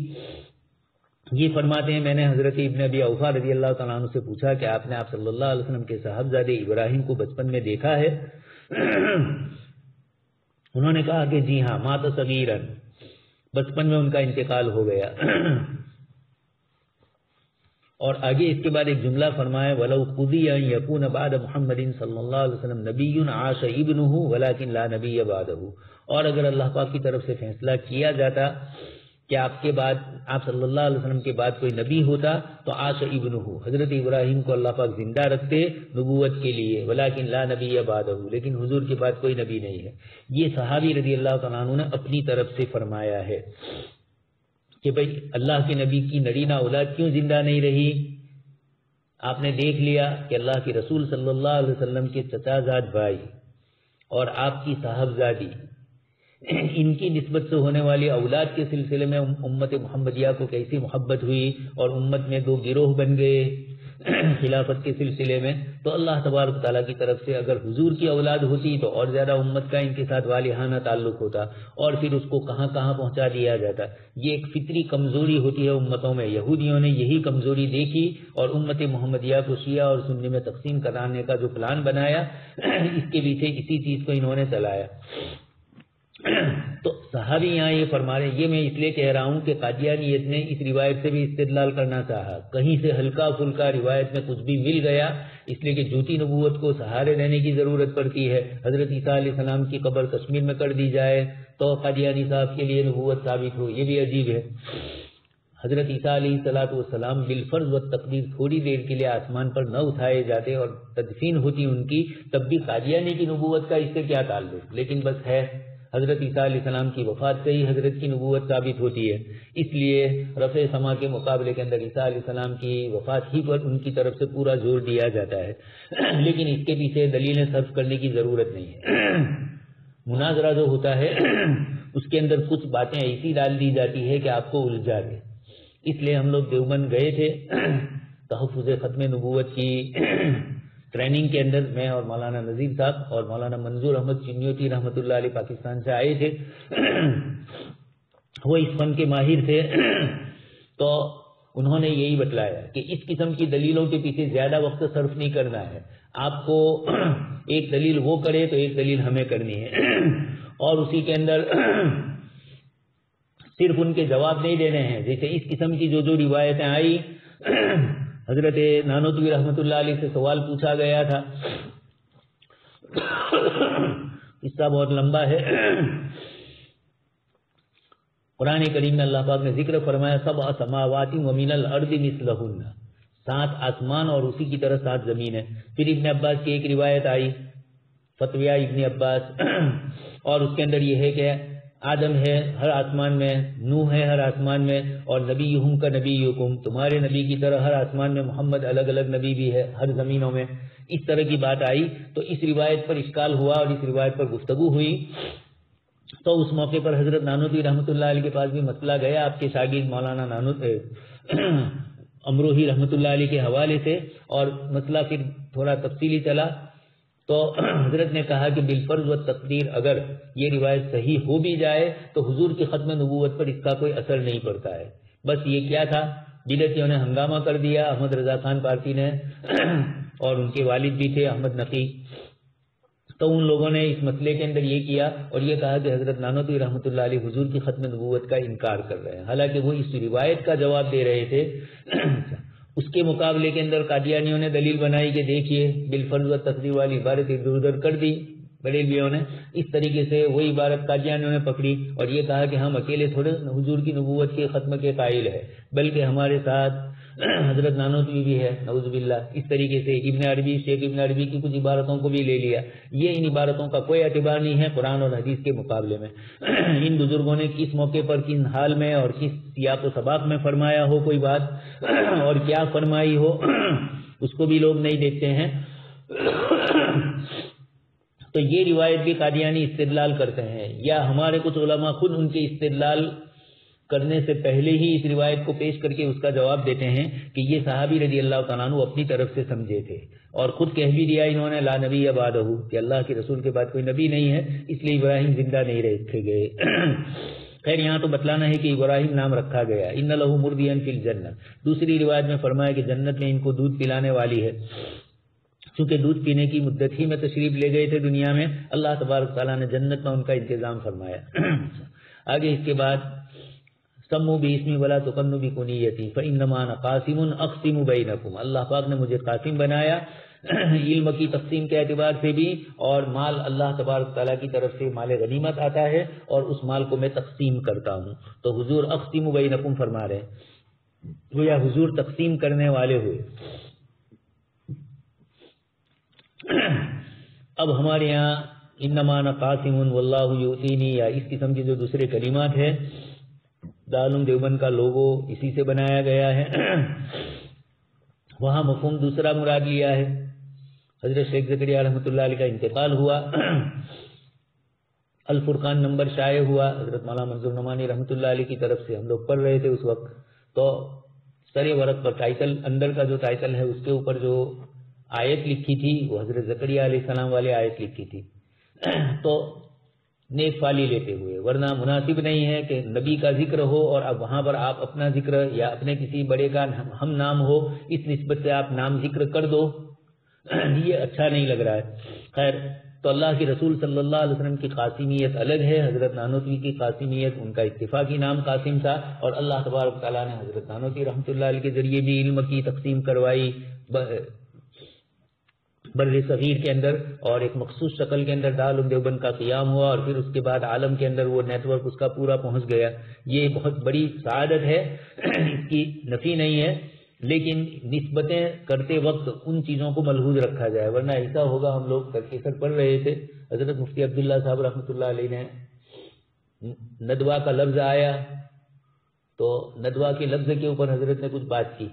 یہ فرماتے ہیں میں نے حضرت ابن ابی اوفا رضی اللہ تعالیٰ عنہ سے پوچھا کہ آپ نے آپ صلی اللہ علیہ وسلم کے صاحبزادے ابراہیم کو بچپن میں دیکھا ہے؟ انہوں نے کہا کہ جی ہاں، مات صغیرن، بچپن میں ان کا انتقال ہو گیا. اور آگے اس کے بعد ایک جملہ فرمایا وَلَوْ قُضِيَ أَن يَكُونَ بَعْدَ مُحَمَّدٍ صلی اللہ علیہ وسلم نَبِيٌّ عَاشَ ابْنُهُ وَلَكِنْ لَا نَبِيَّ بَعْدَهُ. اور اگر اللہ پاک کی طرف سے فیصلہ کیا جاتا کہ آپ کے بعد، آپ صلی اللہ علیہ وسلم کے بعد کوئی نبی ہوتا تو عاش ابنہ، حضرت ابراہیم کو اللہ پاک زندہ رکھتے نبوت کے لیے، ولیکن لا نبی بعدہ، لیکن حضور کے بعد کوئی نبی نہیں ہے۔ یہ صحابی رضی اللہ تعالیٰ عنہ نے اپنی طرف سے فرمایا ہے کہ بھئی اللہ کے نبی کی نرینہ اولاد کیوں زندہ نہیں رہی؟ آپ نے دیکھ لیا کہ اللہ کے رسول صلی اللہ علیہ وسلم کے چچا زاد بھائی اور آپ کی صاحبزادی، ان کی نسبت سے ہونے والی اولاد کے سلسلے میں امت محمدیہ کو کیسی محبت ہوئی اور امت میں دو گروہ بن گئے خلافت کے سلسلے میں۔ تو اللہ تبارک تعالیٰ کی طرف سے اگر حضور کی اولاد ہوتی تو اور زیادہ امت کا ان کے ساتھ والہانہ تعلق ہوتا اور پھر اس کو کہاں کہاں پہنچا دیا جاتا۔ یہ ایک فطری کمزوری ہوتی ہے امتوں میں، یہودیوں نے یہی کمزوری دیکھی اور امت محمدیہ کو شیعہ اور سنی میں تقسیم کرانے کا جو پلان بنایا، اس کے پیچھے اسی چیز کو انہوں نے چلایا۔ تو صحابی یہاں یہ فرما رہے ہیں، یہ میں اس لیے کہہ رہا ہوں کہ قادیانیت نے اس روایت سے بھی استدلال کرنا چاہا، کہیں سے ہلکا پھلکا روایت میں کچھ بھی مل گیا، اس لیے کہ جھوٹی نبوت کو سہارے دینے کی ضرورت پڑتی ہے۔ حضرت عیسیٰ علیہ السلام کی قبر کشمیر میں کر دی جائے تو قادیانی صاحب کے لیے نبوت ثابت ہو، یہ بھی عجیب ہے۔ حضرت عیسیٰ علیہ السلام بالفرض و تقدیر تھوڑی دیر کے لیے آسمان پر نہ اٹھائے جاتے اور تدفین ہوتی ان کی، تب بھی قادیانی کی نبوت کا اس سے کیا تعلق؟ لیکن بس ہے، حضرت عیسیٰ علیہ السلام کی وفات سے ہی حضرت کی نبوت ثابت ہوتی ہے، اس لیے رفع سما کے مقابلے کے اندر عیسیٰ علیہ السلام کی وفات ہی پر ان کی طرف سے پورا زور دیا جاتا ہے، لیکن اس کے پیچھے دلیلیں صرف کرنے کی ضرورت نہیں ہے۔ مناظرہ جو ہوتا ہے اس کے اندر کچھ باتیں ایسی ڈال دی جاتی ہے کہ آپ کو الجھا دے، اس لیے ہم لوگ دیوبند گئے تھے تحفظ ختم نبوت کی ٹریننگ کے اندر، میں اور مولانا نذیر صاحب اور مولانا منظور احمد چنیوٹی رحمۃ اللہ علیہ پاکستان سے آئے تھے، وہ اس فن کے ماہر تھے، تو انہوں نے یہی بتلایا کہ اس قسم کی دلیلوں کے پیچھے زیادہ وقت صرف نہیں کرنا ہے، آپ کو ایک دلیل وہ کرے تو ایک دلیل ہمیں کرنی ہے، اور اسی کے اندر صرف ان کے جواب نہیں دینے ہیں۔ جیسے اس قسم کی جو روایتیں آئی، حضرت نانوتوی رحمۃ اللہ علیہ سے سوال پوچھا گیا تھا، قصہ بہت لمبا ہے، قرآن کریم میں اللہ پاک نے ذکر فرمایا سبع سماوات ومن الارض مثلہن، 7 آسمان اور اسی کی طرح 7 زمین ہے۔ پھر ابن عباس کی ایک روایت آئی، فتویہ ابن عباس، اور اس کے اندر یہ ہے کہ آدم ہے ہر آسمان میں، نوح ہے ہر آسمان میں، اور نبیہم کا نبیکم، تمہارے نبی کی طرح ہر آسمان میں محمد الگ الگ نبی بھی ہے ہر زمینوں میں۔ اس طرح کی بات آئی تو اس روایت پر اشکال ہوا اور اس روایت پر گفتگو ہوئی، تو اس موقع پر حضرت نانوتوی رحمۃ اللہ علیہ کے پاس بھی مسئلہ گیا آپ کے شاگرد مولانا امروہی رحمۃ اللہ علیہ کے حوالے سے، اور مسئلہ پھر تھوڑا تفصیلی چلا، تو حضرت نے کہا کہ بالفرض و تقدیر اگر یہ روایت صحیح ہو بھی جائے تو حضور کی ختم نبوت پر اس کا کوئی اثر نہیں پڑتا ہے۔ بس یہ کیا تھا، بدعتیوں نے ہنگامہ کر دیا، احمد رضا خان پارسی نے اور ان کے والد بھی تھے احمد نقی، تو ان لوگوں نے اس مسئلے کے اندر یہ کیا اور یہ کہا کہ حضرت نانوتوی رحمۃ اللہ علیہ حضور کی ختم نبوت کا انکار کر رہے ہیں، حالانکہ وہ اس روایت کا جواب دے رہے تھے۔ اس کے مقابلے کے اندر قادیانیوں نے دلیل بنائی کہ دیکھیے بالفرض و تقدیر والی عبارت ادھر ادھر کر دی بریلویوں نے، اس طریقے سے وہی عبارت قادیانیوں نے پکڑی اور یہ کہا کہ ہم اکیلے تھوڑے حضور کی نبوت کے ختم کے قائل ہے، بلکہ ہمارے ساتھ حضرت نانوتوی بھی ہے نعوذ باللہ۔ اس طریقے سے ابن عربی، شیخ ابن عربی کی کچھ عبارتوں کو بھی لے لیا، یہ ان عبارتوں کا کوئی اعتبار نہیں ہے قرآن اور حدیث کے مقابلے میں۔ ان بزرگوں نے کس موقع پر، کس حال میں اور کس سیاق و سباق میں فرمایا ہو کوئی بات اور کیا فرمائی ہو، اس کو بھی لوگ نہیں دیکھتے ہیں۔ تو یہ روایت بھی قادیانی استدلال کرتے ہیں، یا ہمارے کچھ علماء خود ان کے استدلال کرنے سے پہلے ہی اس روایت کو پیش کر کے اس کا جواب دیتے ہیں کہ یہ صحابی رضی اللہ تعالیٰ عنہ اپنی طرف سے سمجھے تھے، اور خود کہہ بھی دیا انہوں نے لا نبی بعدہ، کہ اللہ کے رسول کے بعد کوئی نبی نہیں ہے، اس لیے ابراہیم زندہ نہیں رکھے گئے۔ خیر یہاں تو بتلانا ہے کہ ابراہیم نام رکھا گیا، ان لہ مردیا فی الجنہ۔ دوسری روایت میں فرمایا کہ جنت میں ان کو دودھ پلانے والی ہے، چونکہ دودھ پینے کی مدت ہی میں تشریف لے گئے تھے دنیا میں، اللہ تبارک تعالیٰ نے جنت میں ان کا انتظام فرمایا۔ آگے اس کے بعد سمو باسمی ولا تکنوا بکنیتی فانما انا قاسم اقسم بینکم، اللہ پاک نے مجھے قاسم بنایا، علم کی تقسیم کے اعتبار سے بھی، اور مال اللہ تبارک تعالیٰ کی طرف سے مال غنیمت آتا ہے اور اس مال کو میں تقسیم کرتا ہوں. تو حضور اقسم بینکم فرما رہے ہیں، گویا حضور تقسیم کرنے والے ہوئے. اب ہمارے یہاں انما انا قاسم واللہ یؤتینی، یا اس قسم کے جو دوسرے کلمات ہیں، دارالعلوم دیوبند کا لوگو اسی سے بنایا گیا ہے. وہاں مفہوم دوسرا مراد لیا ہے. حضرت شیخ زکریا رحمۃ اللہ علیہ کا انتقال ہوا، الفرقان نمبر شائع ہوا حضرت مولانا منظور نعمانی رحمۃ اللہ علیہ کی طرف سے. ہم لوگ پڑھ رہے تھے اس وقت، تو سر ورق پر ٹائٹل، اندر کا جو ٹائٹل ہے اس کے اوپر جو آیت لکھی تھی وہ حضرت زکریا علیہ السلام والے آیت لکھی تھی. تو نیک فالی لیتے ہوئے، ورنہ مناسب نہیں ہے کہ نبی کا ذکر ہو اور اب وہاں پر آپ اپنا ذکر یا اپنے کسی بڑے کا ہم نام ہو، اس نسبت سے آپ نام ذکر کر دو، یہ اچھا نہیں لگ رہا ہے. خیر، تو اللہ کے رسول صلی اللہ علیہ وسلم کی قاسمیت الگ ہے. حضرت نانوتوی کی قاسمیت، ان کا اتفاقی نام قاسم تھا، اور اللہ تبارک تعالیٰ نے حضرت نانوتوی رحمۃ اللہ علیہ کے ذریعے بھی علم کی تقسیم کروائی بر صغیر کے اندر، اور ایک مخصوص شکل کے اندر دارالعلوم دیوبند کا قیام ہوا، اور پھر اس کے بعد عالم کے اندر وہ نیٹ ورک اس کا پورا پہنچ گیا. یہ بہت بڑی سعادت ہے، اس کی نفی نہیں ہے، لیکن نسبتیں کرتے وقت ان چیزوں کو ملحوظ رکھا جائے، ورنہ ایسا ہوگا. ہم لوگ ترکیسر پڑھ رہے تھے، حضرت مفتی عبداللہ صاحب رحمۃ اللہ علیہ نے ندوہ کا لفظ آیا تو ندوہ کے لفظ کے اوپر حضرت نے کچھ بات کی،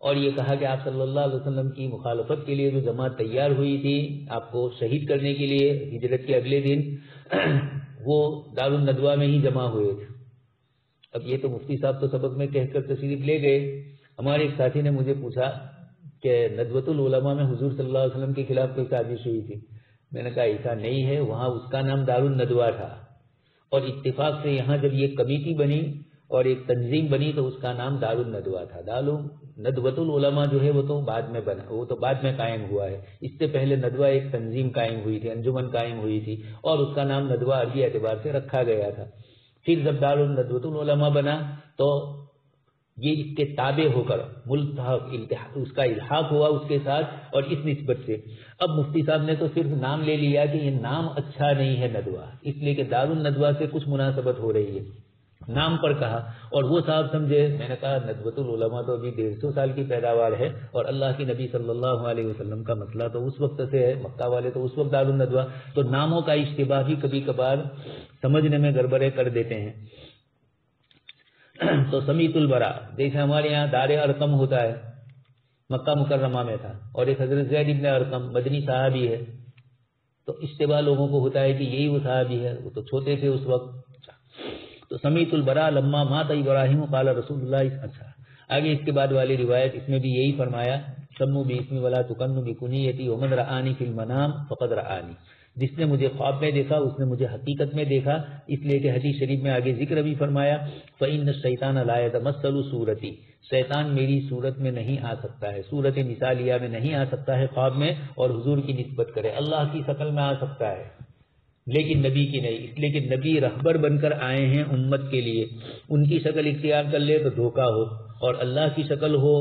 اور یہ کہا کہ آپ صلی اللہ علیہ وسلم کی مخالفت کے لیے جو جماعت تیار ہوئی تھی آپ کو شہید کرنے کے لیے ہجرت کے اگلے دن، وہ دارالندوہ میں ہی جمع ہوئے تھے. اب یہ تو مفتی صاحب تو سبق میں کہہ کر تشریف لے گئے. ہمارے ایک ساتھی نے مجھے پوچھا کہ ندوۃ العلماء میں حضور صلی اللہ علیہ وسلم کے خلاف کوئی سازش ہوئی تھی. میں نے کہا ایسا نہیں ہے، وہاں اس کا نام دارالندوہ تھا، اور اتفاق سے یہاں جب یہ کمیٹی بنی اور ایک تنظیم بنی تو اس کا نام دارالندوہ تھا. ندوۃ العلماء جو ہے وہ تو بعد میں بنا، وہ تو بعد میں قائم ہوا ہے. اس سے پہلے ندوہ ایک تنظیم قائم ہوئی تھی، انجمن قائم ہوئی تھی، اور اس کا نام ندوہ عربی اعتبار سے رکھا گیا تھا. پھر جب دارالندوۃ العلماء بنا تو یہ اس کے تابع ہو کر ملتحق اس کا الحاق ہوا اس کے ساتھ، اور اس نسبت سے اب مفتی صاحب نے تو صرف نام لے لیا کہ یہ نام اچھا نہیں ہے ندوہ، اس لیے کہ دارالندوہ سے کچھ مناسبت ہو رہی ہے، نام پر کہا. اور وہ صاحب سمجھے، میں نے کہا ندوۃ العلماء تو ابھی 150 سال کی پیداوار ہے، اور اللہ کے نبی صلی اللہ علیہ وسلم کا مسئلہ تو اس وقت سے ہے، مکہ والے تو اس وقت دارالندوہ، تو ناموں کا اشتباہ بھی کبھی کبھار سمجھنے میں گڑبڑے کر دیتے ہیں. تو سمیت البرا، جیسے ہمارے یہاں دار ارقم ہوتا ہے، مکہ مکرمہ میں تھا، اور ایک حضرت زید ابن ارقم مدنی صحابی ہے، تو اشتباہ لوگوں کو ہوتا ہے کہ یہی وہ صحابی ہے، وہ تو چھوٹے تھے اس وقت. تو سمیت البرا لما مات ابراہیم قال رسول اللہ. اچھا، آگے اس کے بعد والی روایت اس میں بھی یہی فرمایا، سمو باسمی ولا تکنوا بکنیتی ومن رآنی فی المنام فقد رآنی. جس نے مجھے خواب میں دیکھا اس نے مجھے حقیقت میں دیکھا، اس لیے کہ حدیث شریف میں آگے ذکر بھی فرمایا فإن الشیطان لا يتمثل صورتی، شیطان میری صورت میں نہیں آ سکتا ہے، صورت مثالیہ میں نہیں آ سکتا ہے خواب میں اور حضور کی نسبت کرے. اللہ کی شکل میں آ سکتا ہے لیکن نبی کی نہیں، اس لیے کہ نبی رہبر بن کر آئے ہیں امت کے لیے. ان کی شکل اختیار کر لے تو دھوکہ ہو، اور اللہ کی شکل ہو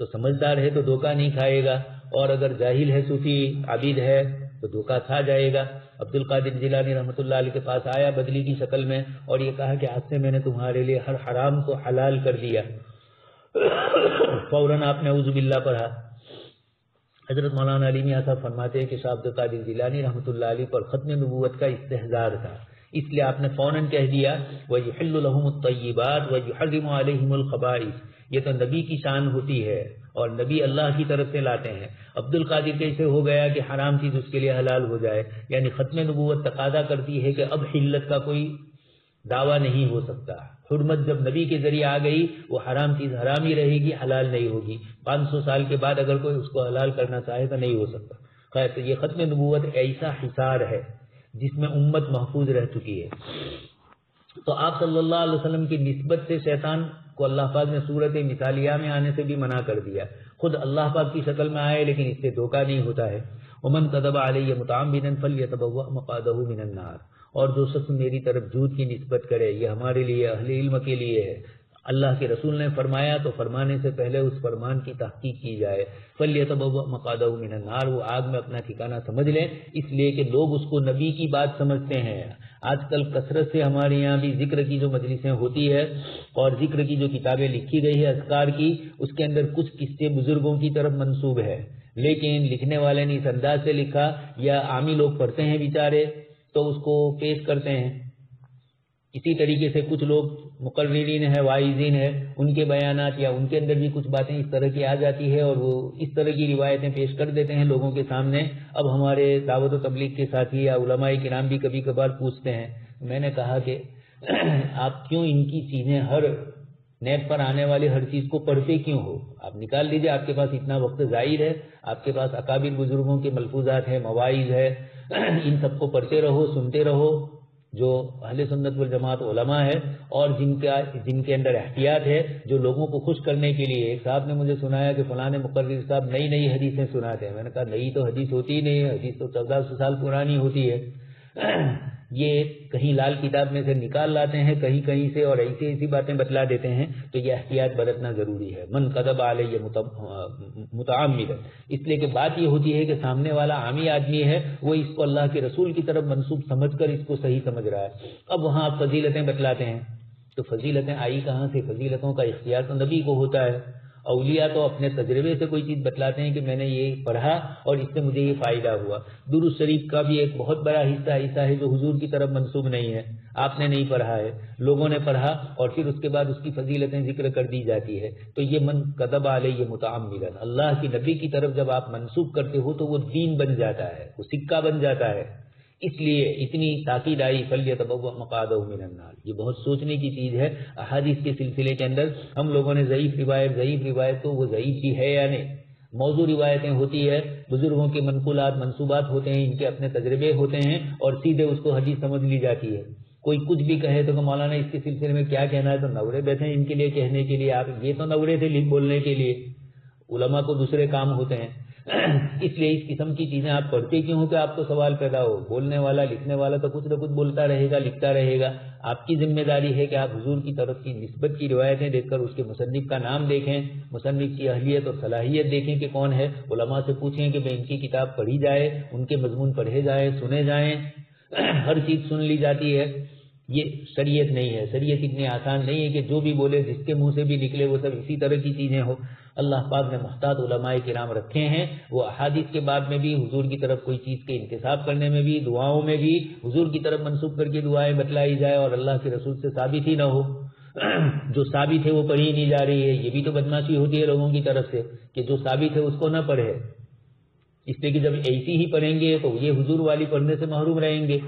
تو سمجھدار ہے تو دھوکہ نہیں کھائے گا، اور اگر جاہل ہے، صوفی عابد ہے تو دھوکہ کھا جائے گا. عبد القادر جیلانی رحمۃ اللہ علیہ کے پاس آیا بدلی کی شکل میں، اور یہ کہا کہ آج سے میں نے تمہارے لیے ہر حرام کو حلال کر دیا. فوراً آپ نے اعوذ باللہ پڑھا. حضرت مولانا علی میاں صاحب فرماتے ہیں کہ شاہ عبد القادر جیلانی رحمۃ اللہ علیہ پر ختم نبوت کا استحضار تھا، اس لیے آپ نے فوراً کہہ دیا وَيُحِلُّ لَهُمُ الطَّيِّبَاتِ وَيُحَرِّمُ عَلَيْهِمُ الْخَبَائِثَ. یہ تو نبی کی شان ہوتی ہے اور نبی اللہ کی طرف سے لاتے ہیں. عبد القادر کیسے ہو گیا کہ حرام چیز اس کے لیے حلال ہو جائے؟ یعنی ختم نبوت تقاضا کرتی ہے کہ اب حلت کا کوئی دعویٰ نہیں ہو سکتا. حرمت جب نبی کے ذریعے آ گئی وہ حرام چیز حرام ہی رہے گی، حلال نہیں ہوگی. 500 سال کے بعد اگر کوئی اس کو حلال کرنا چاہے تو نہیں ہو سکتا. خیر، تو یہ ختم نبوت ایسا حصار ہے جس میں امت محفوظ رہ چکی ہے. تو آپ صلی اللہ علیہ وسلم کی نسبت سے شیطان کو اللہ پاک نے صورت مثالیہ میں آنے سے بھی منع کر دیا. خود اللہ پاک کی شکل میں آئے لیکن اس سے دھوکہ نہیں ہوتا ہے. ومن کذب علی متعمدا فلیتبوأ مقعدہ من النار. اور جو شخص میری طرف جھوٹ کی نسبت کرے، یہ ہمارے لیے اہل علم کے لیے ہے، اللہ کے رسول نے فرمایا تو فرمانے سے پہلے اس فرمان کی تحقیق کی جائے. فَلْيَتَبَوَّأْ مَقْعَدَهُ مِنَ النَّارِ، وہ آگ میں اپنا ٹھکانہ سمجھ لیں، اس لیے کہ لوگ اس کو نبی کی بات سمجھتے ہیں. آج کل کثرت سے ہمارے یہاں بھی ذکر کی جو مجلسیں ہوتی ہے اور ذکر کی جو کتابیں لکھی گئی ہے اذکار کی، اس کے اندر کچھ قصے بزرگوں کی طرف منسوب ہے، لیکن لکھنے والے نے اس انداز سے لکھا یا عامی لوگ پڑھتے ہیں بیچارے تو اس کو پیش کرتے ہیں. اسی طریقے سے کچھ لوگ مقررین ہیں، واعظین ہیں، ان کے بیانات یا ان کے اندر بھی کچھ باتیں اس طرح کی آ جاتی ہے اور وہ اس طرح کی روایتیں پیش کر دیتے ہیں لوگوں کے سامنے. اب ہمارے دعوت و تبلیغ کے ساتھی یا علماء کرام بھی کبھی کبھار پوچھتے ہیں. میں نے کہا کہ آپ کیوں ان کی چیزیں ہر نیٹ پر آنے والی ہر چیز کو پڑھتے کیوں ہو؟ آپ نکال لیجئے، آپ کے پاس اتنا وقت ظاہر ہے، آپ کے پاس اکابر بزرگوں کے ملفوظات ہیں، مواعظ ہے، ان سب کو پڑھتے رہو، سنتے رہو. جو اہل سنت والجماعت علماء ہے اور جن کے اندر احتیاط ہے، جو لوگوں کو خوش کرنے کے لیے. ایک صاحب نے مجھے سنایا کہ فلاں مقرر صاحب نئی نئی حدیثیں سناتے ہیں. میں نے کہا نئی تو حدیث ہوتی ہی نہیں ہے، حدیث تو 1400 سال پرانی ہوتی ہے. یہ کہیں لال کتاب میں سے نکال لاتے ہیں کہیں کہیں سے اور ایسی باتیں بتلا دیتے ہیں، تو یہ احتیاط برتنا ضروری ہے. من کذب علیہ متعمدا، اس لیے کہ بات یہ ہوتی ہے کہ سامنے والا عامی آدمی ہے، وہ اس کو اللہ کے رسول کی طرف منسوب سمجھ کر اس کو صحیح سمجھ رہا ہے. اب وہاں آپ فضیلتیں بتلاتے ہیں تو فضیلتیں آئی کہاں سے؟ فضیلتوں کا اختیار تو نبی کو ہوتا ہے. اولیاء تو اپنے تجربے سے کوئی چیز بتلاتے ہیں کہ میں نے یہ پڑھا اور اس سے مجھے یہ فائدہ ہوا. درود شریف کا بھی ایک بہت بڑا حصہ ایسا ہے جو حضور کی طرف منسوب نہیں ہے، آپ نے نہیں پڑھا ہے، لوگوں نے پڑھا اور پھر اس کے بعد اس کی فضیلتیں ذکر کر دی جاتی ہے. تو یہ من کذب علیہ متعمدا، اللہ کی نبی کی طرف جب آپ منسوب کرتے ہو تو وہ دین بن جاتا ہے، وہ سکہ بن جاتا ہے. اس لیے اتنی تاکید آئی فَلْيَتَبَوَّأْ مَقْعَدَهُ مِنَ النَّارِ. یہ بہت سوچنے کی چیز ہے. احادیث کے سلسلے کے اندر ہم لوگوں نے ضعیف روایت تو وہ ضعیف ہی ہے یا نہیں، موضوع روایتیں ہوتی ہے، بزرگوں کے منقولات منصوبات ہوتے ہیں، ان کے اپنے تجربے ہوتے ہیں اور سیدھے اس کو حدیث سمجھ لی جاتی ہے. کوئی کچھ بھی کہے تو کہ مولانا اس کے سلسلے میں کیا کہنا ہے، تو نورے بیٹھے ہیں ان کے لیے کہنے کے لیے. آپ یہ تو نورے تھے بولنے کے لیے، علماء کو دوسرے کام ہوتے ہیں. اس لیے اس قسم کی چیزیں آپ پڑھتے کیوں ہو کہ آپ کو سوال پیدا ہو. بولنے والا لکھنے والا تو کچھ نہ کچھ بولتا رہے گا، لکھتا رہے گا. آپ کی ذمہ داری ہے کہ آپ حضور کی طرف کی نسبت کی روایتیں دیکھ کر اس کے مصنف کا نام دیکھیں، مصنف کی اہلیت اور صلاحیت دیکھیں کہ کون ہے. علماء سے پوچھیں کہ ان کی کتاب پڑھی جائے، ان کے مضمون پڑھے جائیں، سنے جائیں. ہر چیز سن لی جاتی ہے، یہ شریعت نہیں ہے. شریعت اتنی آسان نہیں ہے کہ جو بھی بولے جس کے منہ سے بھی نکلے وہ سب اسی طرح کی چیزیں ہو. اللہ پاک نے محتاط علماء کرام رکھے ہیں، وہ احادیث کے بعد میں بھی حضور کی طرف کوئی چیز کے انتساب کرنے میں بھی، دعاؤں میں بھی حضور کی طرف منسوب کر کے دعائیں بتلائی جائے اور اللہ کے رسول سے ثابت ہی نہ ہو. جو ثابت ہے وہ پڑھی نہیں جا رہی ہے. یہ بھی تو بدماشی ہوتی ہے لوگوں کی طرف سے کہ جو ثابت ہے اس کو نہ پڑھے، اس لیے کہ جب ایسی ہی پڑھیں گے تو یہ حضور والی پڑھنے سے محروم رہیں گے.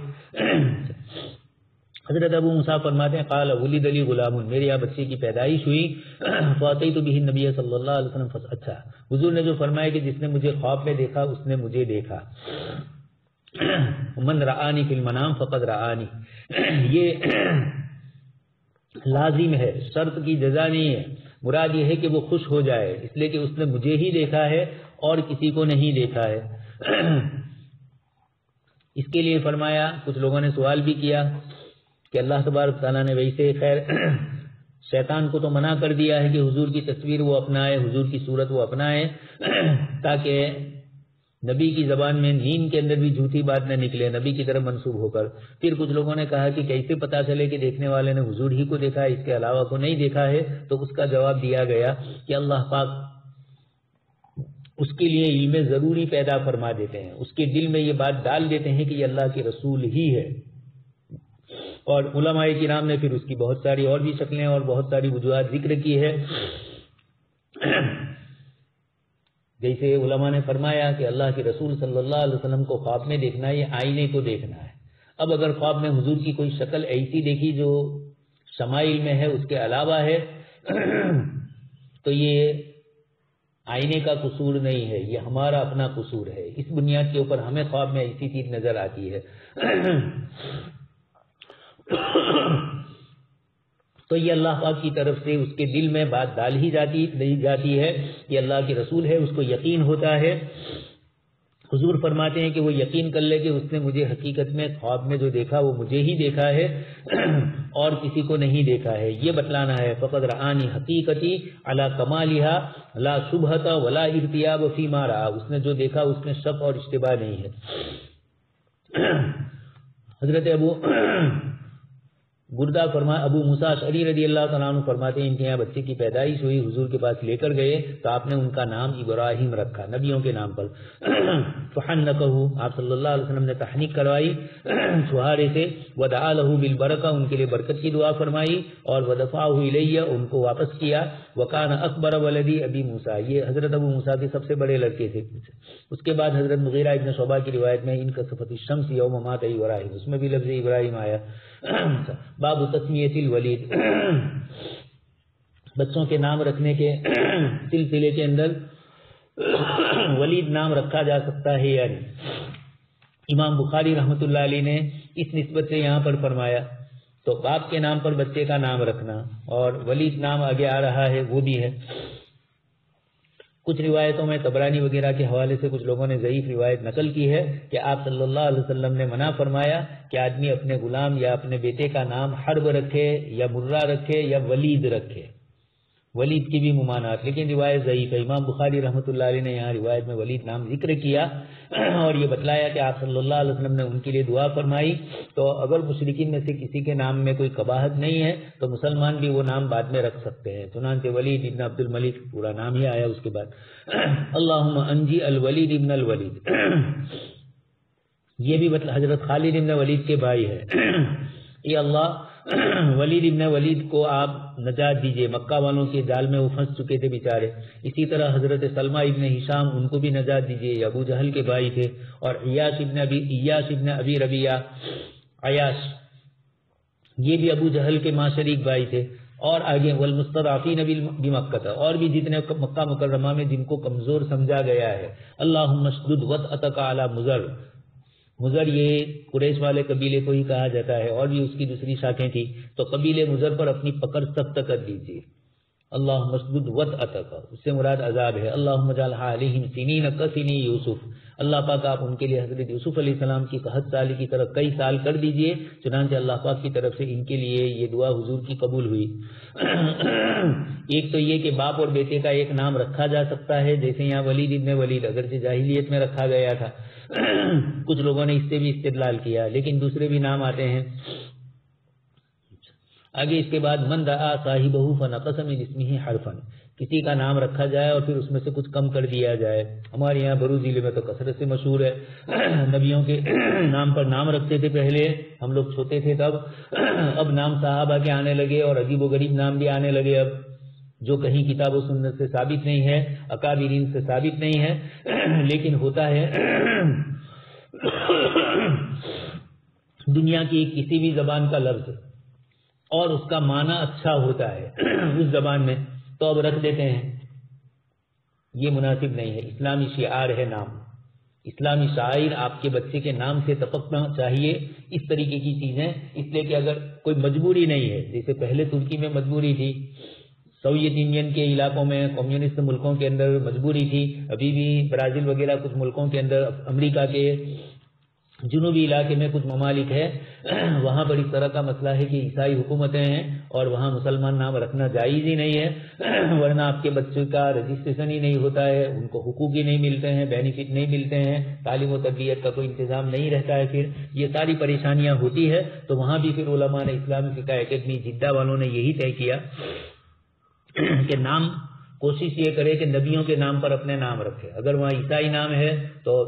حضرت ابو موسیٰ فرماتے ہیں قال ولد لی غلام، میرے یہاں بچے کی پیدائش ہوئی. فاتیت به النبی صلی اللہ علیہ وسلم. اچھا، حضور نے جو فرمایا کہ جس نے مجھے خواب میں دیکھا اس نے مجھے دیکھا. من رآنی فی المنام فقد رآنی، یہ لازم ہے، شرط کی جزا نہیں ہے. مراد یہ ہے کہ وہ خوش ہو جائے، اس لیے کہ اس نے مجھے ہی دیکھا ہے اور کسی کو نہیں دیکھا ہے. اس کے لیے فرمایا، کچھ لوگوں نے سوال بھی کیا کہ اللہ تبارک تعالیٰ نے ویسے خیر شیطان کو تو منع کر دیا ہے کہ حضور کی تصویر وہ اپنائے، حضور کی صورت وہ اپنائے، تاکہ نبی کی زبان میں نیند کے اندر بھی جھوٹی بات نہ نکلے نبی کی طرف منسوب ہو کر. پھر کچھ لوگوں نے کہا کہ کیسے پتا چلے کہ دیکھنے والے نے حضور ہی کو دیکھا ہے، اس کے علاوہ کو نہیں دیکھا ہے. تو اس کا جواب دیا گیا کہ اللہ پاک اس کے لیے علم ضروری پیدا فرما دیتے ہیں، اس کے دل میں یہ بات ڈال دیتے ہیں کہ یہ اللہ کے رسول ہی ہے. اور علماء کرام نے پھر اس کی بہت ساری اور بھی شکلیں اور بہت ساری وجوہات ذکر کی ہے. جیسے علماء نے فرمایا کہ اللہ کے رسول صلی اللہ علیہ وسلم کو خواب میں دیکھنا ہے، یہ آئینے کو دیکھنا ہے. اب اگر خواب میں حضور کی کوئی شکل ایسی دیکھی جو شمائل میں ہے، اس کے علاوہ ہے، تو یہ آئینے کا قصور نہیں ہے، یہ ہمارا اپنا قصور ہے. اس بنیاد کے اوپر ہمیں خواب میں ایسی چیز نظر آتی ہے. تو یہ اللہ پاک کی طرف سے اس کے دل میں بات ڈال ہی جاتی ہے کہ اللہ کے رسول ہے، اس کو یقین ہوتا ہے. حضور فرماتے ہیں کہ وہ یقین کر لے کہ اس نے مجھے حقیقت میں خواب میں جو دیکھا وہ مجھے ہی دیکھا ہے اور کسی کو نہیں دیکھا ہے، یہ بتلانا ہے۔ فقد رآنی حقیقتی علی کمالہا لا شبہۃ ولا ارتیاب فیما رآ، اس نے جو دیکھا اس میں شک اور اشتباہ نہیں ہے۔ حضرت ابو موسیٰ اشعری رضی اللہ تعالیٰ عنہ فرماتے ہیں ان کے یہاں بچے کی پیدائش ہوئی، حضور کے پاس لے کر گئے تو آپ نے ان کا نام ابراہیم رکھا، نبیوں کے نام پر۔ فحنکہ، آپ صلی اللہ علیہ وسلم نے تحنیک کروائی چھہارے سے، ودعا لہ بالبرکہ، ان کے لیے برکت کی دعا فرمائی، اور ودفعہ الیہ، ان کو واپس کیا۔ وکان اکبر ولدی ابی موسیٰ، یہ حضرت ابو موسیٰ کے سب سے بڑے لڑکے تھے۔ اس کے بعد حضرت مغیرہ ابن شعبہ کی روایت میں ان کا صفت الشمس یوم مات ابراہیم، اس میں بھی لفظ ابراہیم آیا۔ باب تسمیۃ الولید، بچوں کے نام رکھنے کے سلسلے کے اندر ولید نام رکھا جا سکتا ہے یا نہیں۔ امام بخاری رحمۃ اللہ علیہ نے اس نسبت سے یہاں پر فرمایا، تو باپ کے نام پر بچے کا نام رکھنا اور ولید نام آگے آ رہا ہے وہ بھی ہے۔ کچھ روایتوں میں طبرانی وغیرہ کے حوالے سے کچھ لوگوں نے ضعیف روایت نقل کی ہے کہ آپ صلی اللہ علیہ وسلم نے منع فرمایا کہ آدمی اپنے غلام یا اپنے بیٹے کا نام حرب رکھے یا مرہ رکھے یا ولید رکھے، ولید کی بھی ممانعت، لیکن روایت ضعیف ہے۔ امام بخاری رحمۃ اللہ علیہ نے یہاں روایت میں ولید نام ذکر کیا اور یہ بتلایا کہ آپ صلی اللہ علیہ وسلم نے ان کے لیے دعا فرمائی، تو اگر مشرکین میں سے کسی کے نام میں کوئی قباحت نہیں ہے تو مسلمان بھی وہ نام بعد میں رکھ سکتے ہیں، چنانچہ ولید ابن عبد الملک پورا نام ہی آیا اس کے بعد۔ اللہم انجی الولید ابن الولید، یہ بھی حضرت خالد ابن ولید کے بھائی ہے۔ یہ اللہ ولید ابن ولید کو آپ نجات دیجئے، مکہ والوں کے جال میں وہ پھنس چکے تھے بیچارے۔ اسی طرح حضرت سلمہ ابن ہشام، ان کو بھی نجات دیجئے، یہ ابو جہل کے بھائی تھے۔ اور عیاش ابن ابی ربیعہ، عیاش، یہ بھی ابو جہل کے ماں شریک بھائی تھے۔ اور آگے والمستضعفین بمکہ، اور بھی جتنے مکہ مکرمہ میں جن کو کمزور سمجھا گیا ہے۔ اللہم اشدد وطأتک علی مضر، مضر یہ قریش والے قبیلے کو ہی کہا جاتا ہے، اور بھی اس کی دوسری شاخیں تھی، تو قبیلے مضر پر اپنی پکڑ سخت کر دیجیے۔ اللہم اشدد وطأتک، اس سے مراد عذاب ہے۔ اللہم اجعلھا علیہم سنین کسنی یوسف، اللہ پاک آپ ان کے لیے حضرت یوسف علیہ السلام کی 100 سال کی طرح کئی سال کر دیجئے، چنانچہ اللہ پاک کی طرف سے ان کے لیے یہ دعا حضور کی قبول ہوئی۔ ایک تو یہ کہ باپ اور بیٹے کا ایک نام رکھا جا سکتا ہے، جیسے یہاں ولید ابن ولید اگرچہ جاہلیت میں رکھا گیا تھا، کچھ لوگوں نے اس سے بھی استدلال کیا، لیکن دوسرے بھی نام آتے ہیں۔ آگے اس کے بعد من دعا صاحبہ فنقص من اسمہ حرفا، کسی کا نام رکھا جائے اور پھر اس میں سے کچھ کم کر دیا جائے۔ ہمارے یہاں برو ضلع میں تو کثرت سے مشہور ہے، نبیوں کے نام پر نام رکھتے تھے پہلے ہم لوگ چھوٹے تھے تب، اب نام صحابہ کے آنے لگے اور عجیب و غریب نام بھی آنے لگے اب، جو کہیں کتاب و سنت سے ثابت نہیں ہے، اکابرین سے ثابت نہیں ہے، لیکن ہوتا ہے دنیا کی کسی بھی زبان کا لفظ اور اس کا معنی اچھا ہوتا ہے اس زبان میں تو اب رکھ دیتے ہیں، یہ مناسب نہیں ہے۔ اسلامی شعار ہے نام، اسلامی شاعر آپ کے بچے کے نام سے ٹپکنا چاہیے، اس طریقے کی چیزیں، اس لیے کہ اگر کوئی مجبوری نہیں ہے، جیسے پہلے ترکی میں مجبوری تھی، سوویت یونین کے علاقوں میں، کمیونسٹ ملکوں کے اندر مجبوری تھی، ابھی بھی برازیل وغیرہ کچھ ملکوں کے اندر، امریکہ کے جنوبی علاقے میں کچھ ممالک ہے، وہاں پر اس طرح کا مسئلہ ہے کہ عیسائی حکومتیں ہیں اور وہاں مسلمان نام رکھنا جائز ہی نہیں ہے، ورنہ آپ کے بچوں کا رجسٹریشن ہی نہیں ہوتا ہے، ان کو حقوق ہی نہیں ملتے ہیں، بینیفٹ نہیں ملتے ہیں، تعلیم و تربیت کا کوئی انتظام نہیں رہتا ہے، پھر یہ ساری پریشانیاں ہوتی ہے۔ تو وہاں بھی پھر علماء نے، اسلامی فقہ اکیڈمی جدہ والوں نے یہی طے کیا کہ نام کوشش یہ کرے کہ نبیوں کے نام پر اپنے نام رکھے۔ اگر وہاں عیسائی نام ہے تو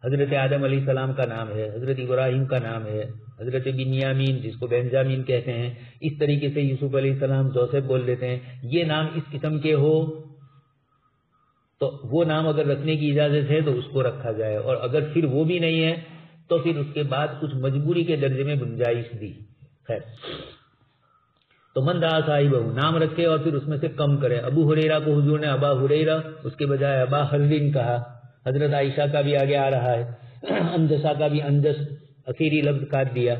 حضرت آدم علیہ السلام کا نام ہے، حضرت ابراہیم کا نام ہے، حضرت بنیامین جس کو بنجامین کہتے ہیں، اس طریقے سے یوسف علیہ السلام جوسف بول دیتے ہیں، یہ نام اس قسم کے ہو تو وہ نام اگر رکھنے کی اجازت ہے تو اس کو رکھا جائے، اور اگر پھر وہ بھی نہیں ہے تو پھر اس کے بعد کچھ مجبوری کے درجے میں گنجائش دی۔ خیر، تو من دعا صاحبہ نام رکھے اور پھر اس میں سے کم کرے۔ ابو ہریرہ کو حضور نے ابا ہریرہ اس کے بجائے ابا حرین کہا، حضرت عائشہ کا بھی آگے آ رہا ہے، انجسا کا بھی انجس اخیری لفظ کاٹ دیا،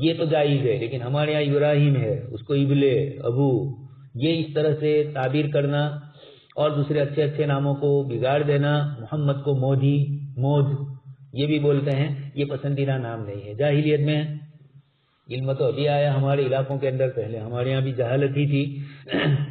یہ تو جائز ہے، لیکن ہمارے یہاں ابراہیم ہے، اس کو ابلے، ابو، یہ اس طرح سے تعبیر کرنا اور دوسرے اچھے اچھے ناموں کو بگاڑ دینا، محمد کو مودی، موج یہ بھی بولتے ہیں، یہ پسندیدہ نام نہیں ہے۔ جاہلیت میں علم تو ابھی آیا ہمارے علاقوں کے اندر، پہلے ہمارے یہاں بھی جہالت ہی تھی،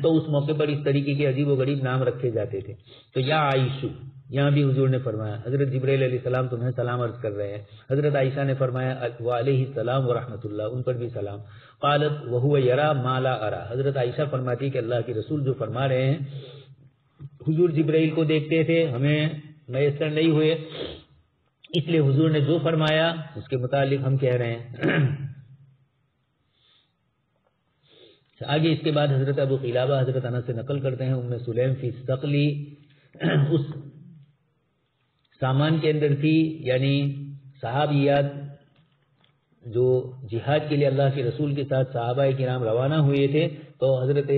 تو اس موقع پر اس طریقے کے عجیب و غریب نام رکھے جاتے تھے۔ تو یا عائشو، یہاں بھی حضور نے فرمایا، حضرت جبرائیل علیہ السلام تمہیں سلام عرض کر رہے ہیں، حضرت عائشہ نے فرمایا وعلیہ السلام ورحمۃ اللہ، ان پر بھی سلام۔ قالت وہو یرا ما لا ارا، حضرت عائشہ فرماتی کہ اللہ کے رسول جو فرما رہے ہیں، حضور جبرائیل کو دیکھتے تھے، ہمیں میسر نہیں ہوئے، اس لیے حضور نے جو فرمایا اس کے متعلق ہم کہہ رہے ہیں۔ آگے اس کے بعد حضرت ابو قلابہ حضرت انس سے نقل کرتے ہیں، ام سلیم فی ثقلی، اس سامان کے اندر تھی، یعنی صحابیات جو جہاد کے لیے اللہ کے رسول کے ساتھ صحابہ کرام روانہ ہوئے تھے، تو حضرت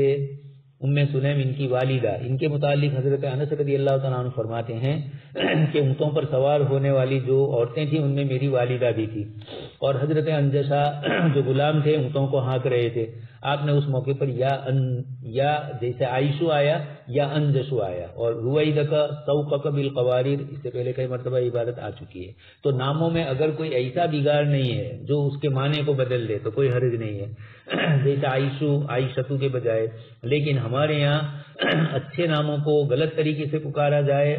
ام سلیم ان کی والدہ، ان کے متعلق حضرت انس رضی اللہ تعالیٰ عنہ فرماتے ہیں کہ اونٹوں پر سوار ہونے والی جو عورتیں تھیں ان میں میری والدہ بھی تھی، اور حضرت انجشا جو غلام تھے اونٹوں کو ہانک رہے تھے، آپ نے اس موقع پر یا جیسے عائشو آیا یا انجشو آیا، اور رویدک سوقک بالقواریر، اس سے پہلے کئی مرتبہ عبادت آ چکی ہے۔ تو ناموں میں اگر کوئی ایسا بگاڑ نہیں ہے جو اس کے معنی کو بدل دے تو کوئی حرج نہیں ہے، جیسے عائشو عائشتو کے بجائے، لیکن ہمارے یہاں اچھے ناموں کو غلط طریقے سے پکارا جائے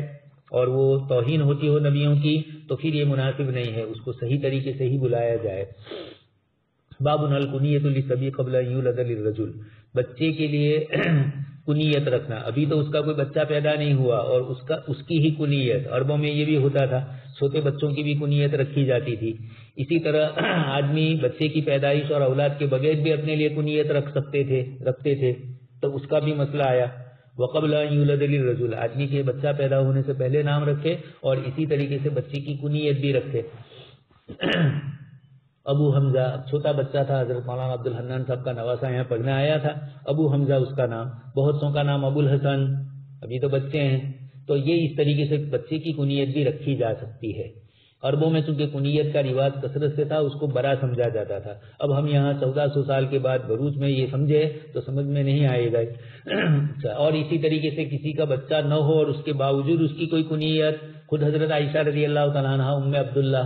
اور وہ توہین ہوتی ہو نبیوں کی، تو پھر یہ مناسب نہیں ہے، اس کو صحیح طریقے سے ہی بلایا جائے۔ باب الکنیۃ للصبی قبل ان یولد للرجل، بچے کے لیے کنیت رکھنا، ابھی تو اس کا کوئی بچہ پیدا نہیں ہوا اور اس کی ہی کنیت، عربوں میں یہ بھی ہوتا تھا، چھوٹے بچوں کی بھی کنیت رکھی جاتی تھی۔ اسی طرح آدمی بچے کی پیدائش اور اولاد کے بغیر بھی اپنے لیے کنیت رکھتے تھے، تو اس کا بھی مسئلہ آیا۔ وقبل ان یولد للرجل، آدمی کے بچہ پیدا ہونے سے پہلے نام رکھے اور اسی طریقے سے بچے کی کنیت بھی رکھے۔ ابو حمزہ، چھوٹا بچہ تھا، حضرت مولانا عبد الحنان صاحب کا نواسہ یہاں پڑھنے آیا تھا، ابو حمزہ اس کا نام، بہتوں کا نام ابو الحسن، ابھی تو بچے ہیں، تو یہ اس طریقے سے بچے کی کنیت بھی رکھی جا سکتی ہے۔ عربوں میں چونکہ کنیت کا رواج کثرت سے تھا، اس کو بڑا سمجھا جاتا تھا، اب ہم یہاں 1400 سال کے بعد بروچ میں یہ سمجھے تو سمجھ میں نہیں آئے گا۔ اور اسی طریقے سے کسی کا بچہ نہ ہو اور اس کے باوجود اس کی کوئی کنیت، خود حضرت عائشہ رضی اللہ تعالیٰ عنہ ام عبداللہ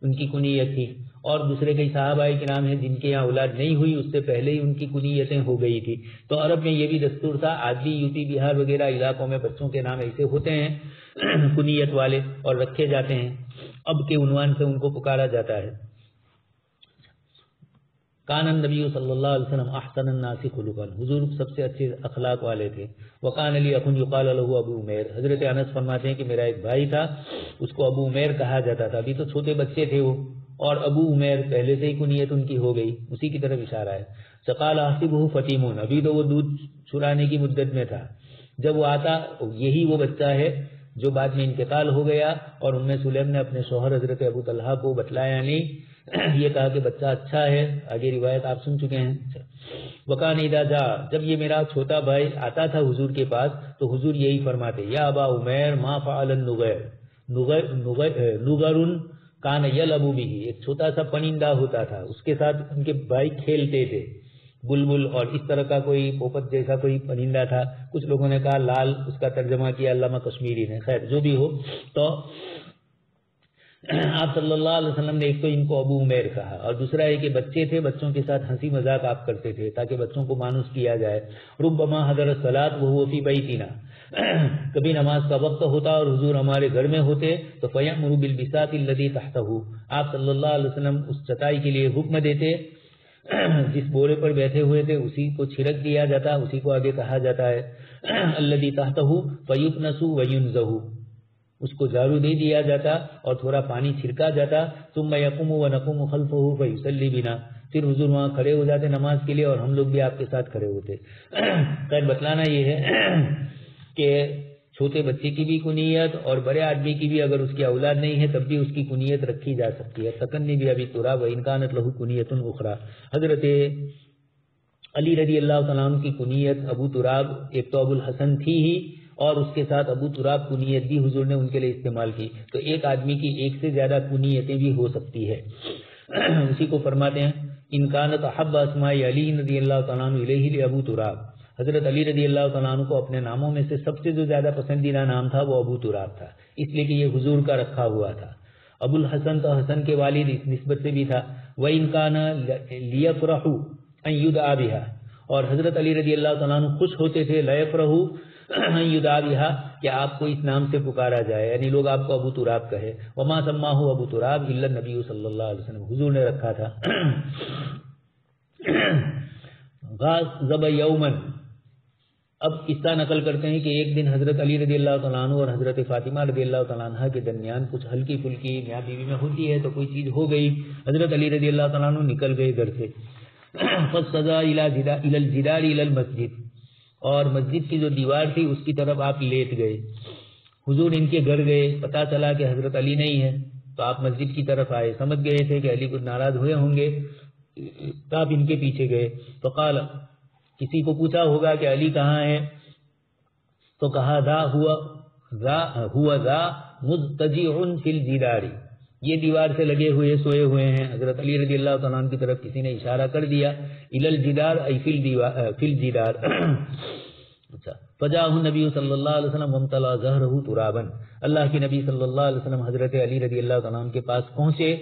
ان کی کنیت تھی، اور دوسرے کئی صحابہ کرام ہیں جن کے یہاں اولاد نہیں ہوئی، اس سے پہلے ہی ان کی کنیتیں ہو گئی تھی۔ تو عرب میں یہ بھی دستور تھا، آج بھی یو پی بہار وغیرہ علاقوں میں بچوں کے نام ایسے ہوتے ہیں کنیت والے اور رکھے جاتے ہیں، اب کے عنوان سے ان کو پکارا جاتا ہے۔ کان النبی صلی اللہ علیہ وسلم احسن الناس خلقا، حضور سب سے اچھے اخلاق والے تھے۔ وکان لی اخ یقال له ابو عمیر، حضرت انس فرماتے ہیں کہ میرا ایک بھائی تھا، اس کو ابو عمیر کہا جاتا تھا، ابھی تو چھوٹے بچے تھے وہ، اور ابو عمیر پہلے سے ہی کنیت ان کی ہو گئی، اسی کی طرف اشارہ ہے۔ سقال حسبه فتیمون، ابھی تو وہ دودھ چھڑانے کی مدت میں تھا، جب وہ آتا یہی وہ بچہ ہے جو بعد میں انتقال ہو گیا، اور ام سلیم نے اپنے شوہر حضرت ابو طلحہ کو بتلایا نہیں، یہ کہا کہ بچہ اچھا ہے، آگے روایت آپ سن چکے ہیں۔ وکان اذا جاء، جب یہ میرا چھوٹا بھائی آتا تھا حضور کے پاس تو حضور یہی فرماتے، یا ابا عمیر ما فعل النغیر، نغر کان یلعب بہ، ایک چھوٹا سا پرندہ ہوتا تھا، اس کے ساتھ ان کے بھائی کھیلتے تھے، بلبل اور اس طرح کا کوئی پوپٹ جیسا کوئی پرندہ تھا، کچھ لوگوں نے کہا لال، اس کا ترجمہ کیا علامہ کشمیری نے، خیر جو بھی ہو، تو آپ صلی اللہ علیہ وسلم نے ایک تو ان کو ابو عمیر کہا، اور دوسرا ہے کہ بچے تھے، بچوں کے ساتھ ہنسی مذاق آپ کرتے تھے تاکہ بچوں کو مانوس کیا جائے۔ ربما حضر الصلاۃ وهو فی بیتنا، کبھی نماز کا وقت ہوتا اور حضور ہمارے گھر میں ہوتے تو فیأمر بالبساط الذی تحتہ، آپ صلی اللہ علیہ وسلم اس چٹائی کے لیے حکم دیتے، جس بورے پر بیٹھے ہوئے تھے اسی کو چھڑک دیا جاتا، اسی کو آگے کہا جاتا ہے الذی تحتہ فیکنس وینزہ، اس کو جھاڑو دے دیا جاتا اور تھوڑا پانی چھڑکا جاتا، ثم یقوم ونقوم خلفہ فیصلی بنا، پھر حضور وہاں کھڑے ہو جاتے نماز کے لیے اور ہم لوگ بھی آپ کے ساتھ کھڑے ہوتے۔ خیر بتلانا یہ ہے کہ چھوٹے بچے کی بھی کنیت اور بڑے آدمی کی بھی، اگر اس کی اولاد نہیں ہے تب بھی اس کی کنیت رکھی جا سکتی ہے۔ تکنی بھی ابھی تراب و انکانت لہو کنیت اخرى، حضرت علی رضی اللہ تعالیٰ عنہ کی کنیت ابو تراب ایک تو ابو الحسن تھی ہی، اور اس کے ساتھ ابو تراب کنیت بھی حضور نے ان کے لیے استعمال کی، تو ایک آدمی کی ایک سے زیادہ کنیتیں بھی ہو سکتی ہے۔ اسی کو فرماتے ہیں ان کانت احب اسماء علی رضی اللہ تعالیٰ عنہ الیہ لابو تراب، حضرت علی رضی اللہ تعالیٰ عنہ کو اپنے ناموں میں سے سب سے جو زیادہ پسندیدہ نام تھا وہ ابو تراب تھا، اس لیے کہ یہ حضور کا رکھا ہوا تھا۔ ابو الحسن تو حسن کے والد اس نسبت سے بھی تھا، وَإِنْ كَانَ لِيَفْرَحُ أَنْ يُدْعَى بِهَا، اور حضرت علی رضی اللہ تعالیٰ عنہ خوش ہوتے تھے لَيَفْرَحُ أَنْ يُدْعَى بِهَا کہ آپ کو اس نام سے پکارا جائے، یعنی لوگ آپ کو ابو تراب کہے۔ وَمَا سَمَّاهُ أَبُو تُرَابٍ إِلَّا النَّبِيُّ صلی اللہ علیہ وسلم، حضور نے رکھا تھا۔ غَاضَبَ يَوْمًا، اب قصہ نقل کرتے ہیں کہ ایک دن حضرت علی رضی اللہ تعالیٰ عنہ اور حضرت فاطمہ رضی اللہ تعالیٰ عنہ کے درمیان کچھ ہلکی پھلکی میاں بیوی میں ہوتی ہے، تو کوئی چیز ہو گئی، حضرت علی رضی اللہ تعالیٰ عنہ نکل گئے گھر سے، فَصَّدَا إِلَى الْجِدَارِ إِلَى الْمَسْجِدِ، اور مسجد کی جو دیوار تھی اس کی طرف آپ لیٹ گئے۔ حضور ان کے گھر گئے، پتہ چلا کہ حضرت علی نہیں ہے، تو آپ مسجد کی طرف آئے، سمجھ گئے تھے کہ علی کچھ ناراض ہوئے ہوں گے، تو آپ ان کے پیچھے گئے۔ تو قال، کسی کو پوچھا ہوگا کہ علی کہاں ہے، تو کہا ذا مضطجع فی الجدار، یہ دیوار سے لگے ہوئے سوئے ہوئے ہیں۔ حضرت علی رضی اللہ تعالیٰ عنہ کی طرف کسی نے اشارہ کر دیا، الی الجدار ای فی الجدار۔ اچھا، فجاءہ النبی صلی اللہ علیہ وسلم وامتلأ ظہرہ ترابا، اللہ کے نبی صلی اللہ علیہ وسلم حضرت علی رضی اللہ تعالیٰ عنہ کے پاس پہنچے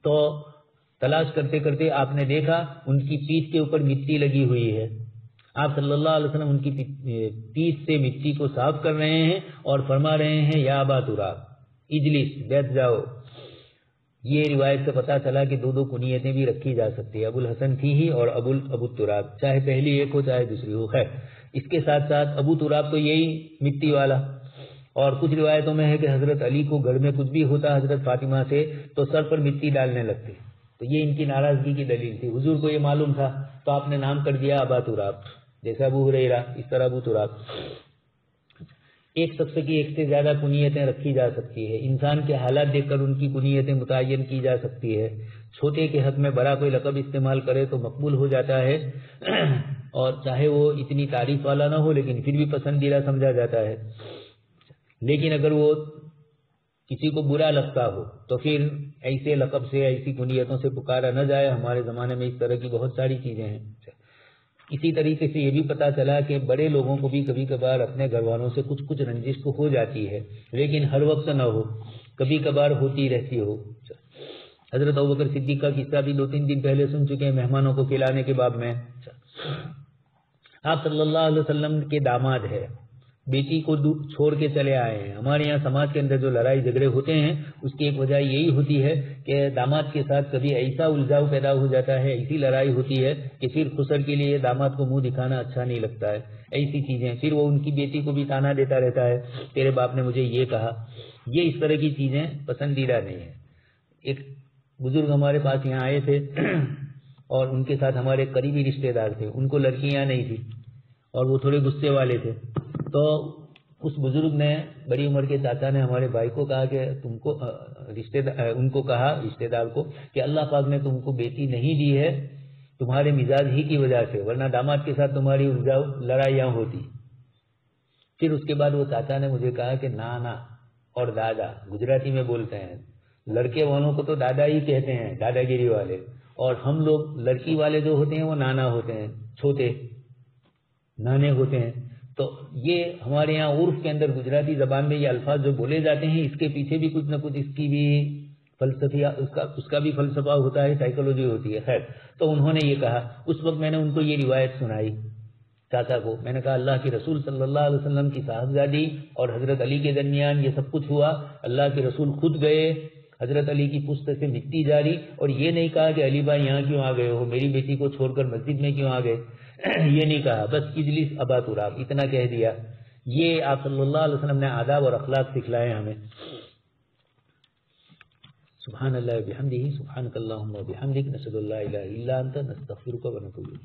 تو تلاش کرتے کرتے آپ نے دیکھا ان کی پیٹھ کے اوپر مٹی لگی ہوئی ہے۔ آپ صلی اللہ علیہ وسلم ان کی پیٹھ سے مٹی کو صاف کر رہے ہیں اور فرما رہے ہیں یا ابا تراب اجلس، بیٹھ جاؤ۔ یہ روایت سے پتہ چلا کہ دو کنیتیں بھی رکھی جا سکتی ہے، ابو الحسن تھی ہی اور ابو تراب، چاہے پہلی ایک ہو چاہے دوسری ہو۔ خیر، اس کے ساتھ ساتھ ابو تراب تو یہی مٹی والا، اور کچھ روایتوں میں ہے کہ حضرت علی کو گھر میں کچھ بھی ہوتا حضرت فاطمہ سے تو سر پر مٹی ڈالنے لگتے، تو یہ ان کی ناراضگی کی دلیل تھی۔ حضور کو یہ معلوم تھا تو آپ نے نام کر دیا ابا تراب، جیسے ابو ہریرہ اس طرح ابو تراب۔ ایک شخص کی ایک سے زیادہ کنیتیں رکھی جا سکتی ہے، انسان کے حالات دیکھ کر ان کی کنیتیں متعین کی جا سکتی ہے۔ چھوٹے کے حق میں بڑا کوئی لقب استعمال کرے تو مقبول ہو جاتا ہے، اور چاہے وہ اتنی تعریف والا نہ ہو لیکن پھر بھی پسندیدہ سمجھا جاتا ہے۔ لیکن اگر وہ کسی کو برا لگتا ہو تو پھر ایسے لقب سے ایسی کنیتوں سے پکارا نہ جائے۔ ہمارے زمانے میں اس طرح کی بہت ساری چیزیں ہیں۔ اسی طریقے سے یہ بھی پتہ چلا کہ بڑے لوگوں کو بھی کبھی کبھار اپنے گھر والوں سے کچھ رنجش تو ہو جاتی ہے، لیکن ہر وقت نہ ہو، کبھی کبھار ہوتی رہتی ہو۔ حضرت ابوبکر صدیق کا قصہ بھی 2-3 دن پہلے سن چکے ہیں مہمانوں کو کھلانے کے باب میں۔ آپ صلی اللہ علیہ وسلم کے داماد ہے، بیٹی کو چھوڑ کے چلے آئے ہیں۔ ہمارے یہاں سماج کے اندر جو لڑائی جھگڑے ہوتے ہیں اس کی ایک وجہ یہی ہوتی ہے کہ داماد کے ساتھ کبھی ایسا الجھاؤ پیدا ہو جاتا ہے، ایسی لڑائی ہوتی ہے کہ پھر خسر کے لیے داماد کو منہ دکھانا اچھا نہیں لگتا ہے، ایسی چیزیں۔ پھر وہ ان کی بیٹی کو بھی تانا دیتا رہتا ہے، تیرے باپ نے مجھے یہ کہا۔ یہ اس طرح کی چیزیں پسندیدہ نہیں ہیں۔ ایک بزرگ ہمارے پاس یہاں آئے تھے اور ان کے ساتھ ہمارے قریبی رشتے دار تھے، ان کو لڑکیاں نہیں تھی اور وہ تھوڑے غصے والے تھے۔ تو اس بزرگ نے، بڑی عمر کے چاچا نے ہمارے بھائی کو کہا کہ تم کو ان کو کہا رشتے دار کو کہ اللہ پاک نے تم کو بیٹی نہیں دی ہے تمہارے مزاج ہی کی وجہ سے، ورنہ داماد کے ساتھ تمہاری لڑائیاں ہوتی۔ پھر اس کے بعد وہ چاچا نے مجھے کہا کہ نانا اور دادا، گجراتی میں بولتے ہیں، لڑکے والوں کو تو دادا ہی کہتے ہیں، دادا گیری والے، اور ہم لوگ لڑکی والے جو ہوتے ہیں وہ نانا ہوتے ہیں، چھوٹے نانے ہوتے ہیں۔ تو یہ ہمارے یہاں عرف کے اندر گجراتی زبان میں یہ الفاظ جو بولے جاتے ہیں اس کے پیچھے بھی کچھ نہ کچھ اس کی بھی فلسفہ، اس کا بھی فلسفہ ہوتا ہے، سائیکولوجی ہوتی ہے۔ خیر، تو انہوں نے یہ کہا، اس وقت میں نے ان کو یہ روایت سنائی چاچا کو، میں نے کہا اللہ کے رسول صلی اللہ علیہ وسلم کی صاحبزادی اور حضرت علی کے درمیان یہ سب کچھ ہوا، اللہ کے رسول خود گئے، حضرت علی کی پشت سے مٹی جاری، اور یہ نہیں کہا کہ علی بھائی یہاں کیوں آ گئے ہو، میری بیٹی کو چھوڑ کر مسجد میں کیوں آ گئے، یہ نہیں کہا، بس اجلس ابا تراب اتنا کہہ دیا۔ یہ آپ صلی اللہ علیہ وسلم نے آداب اور اخلاق سکھلائے ہمیں۔ سبحان اللہ بحمدہ، سبحانک اللہم وبحمدک، نشہد ان لا الہ الا انت، نستغفرک ونتوب الیک۔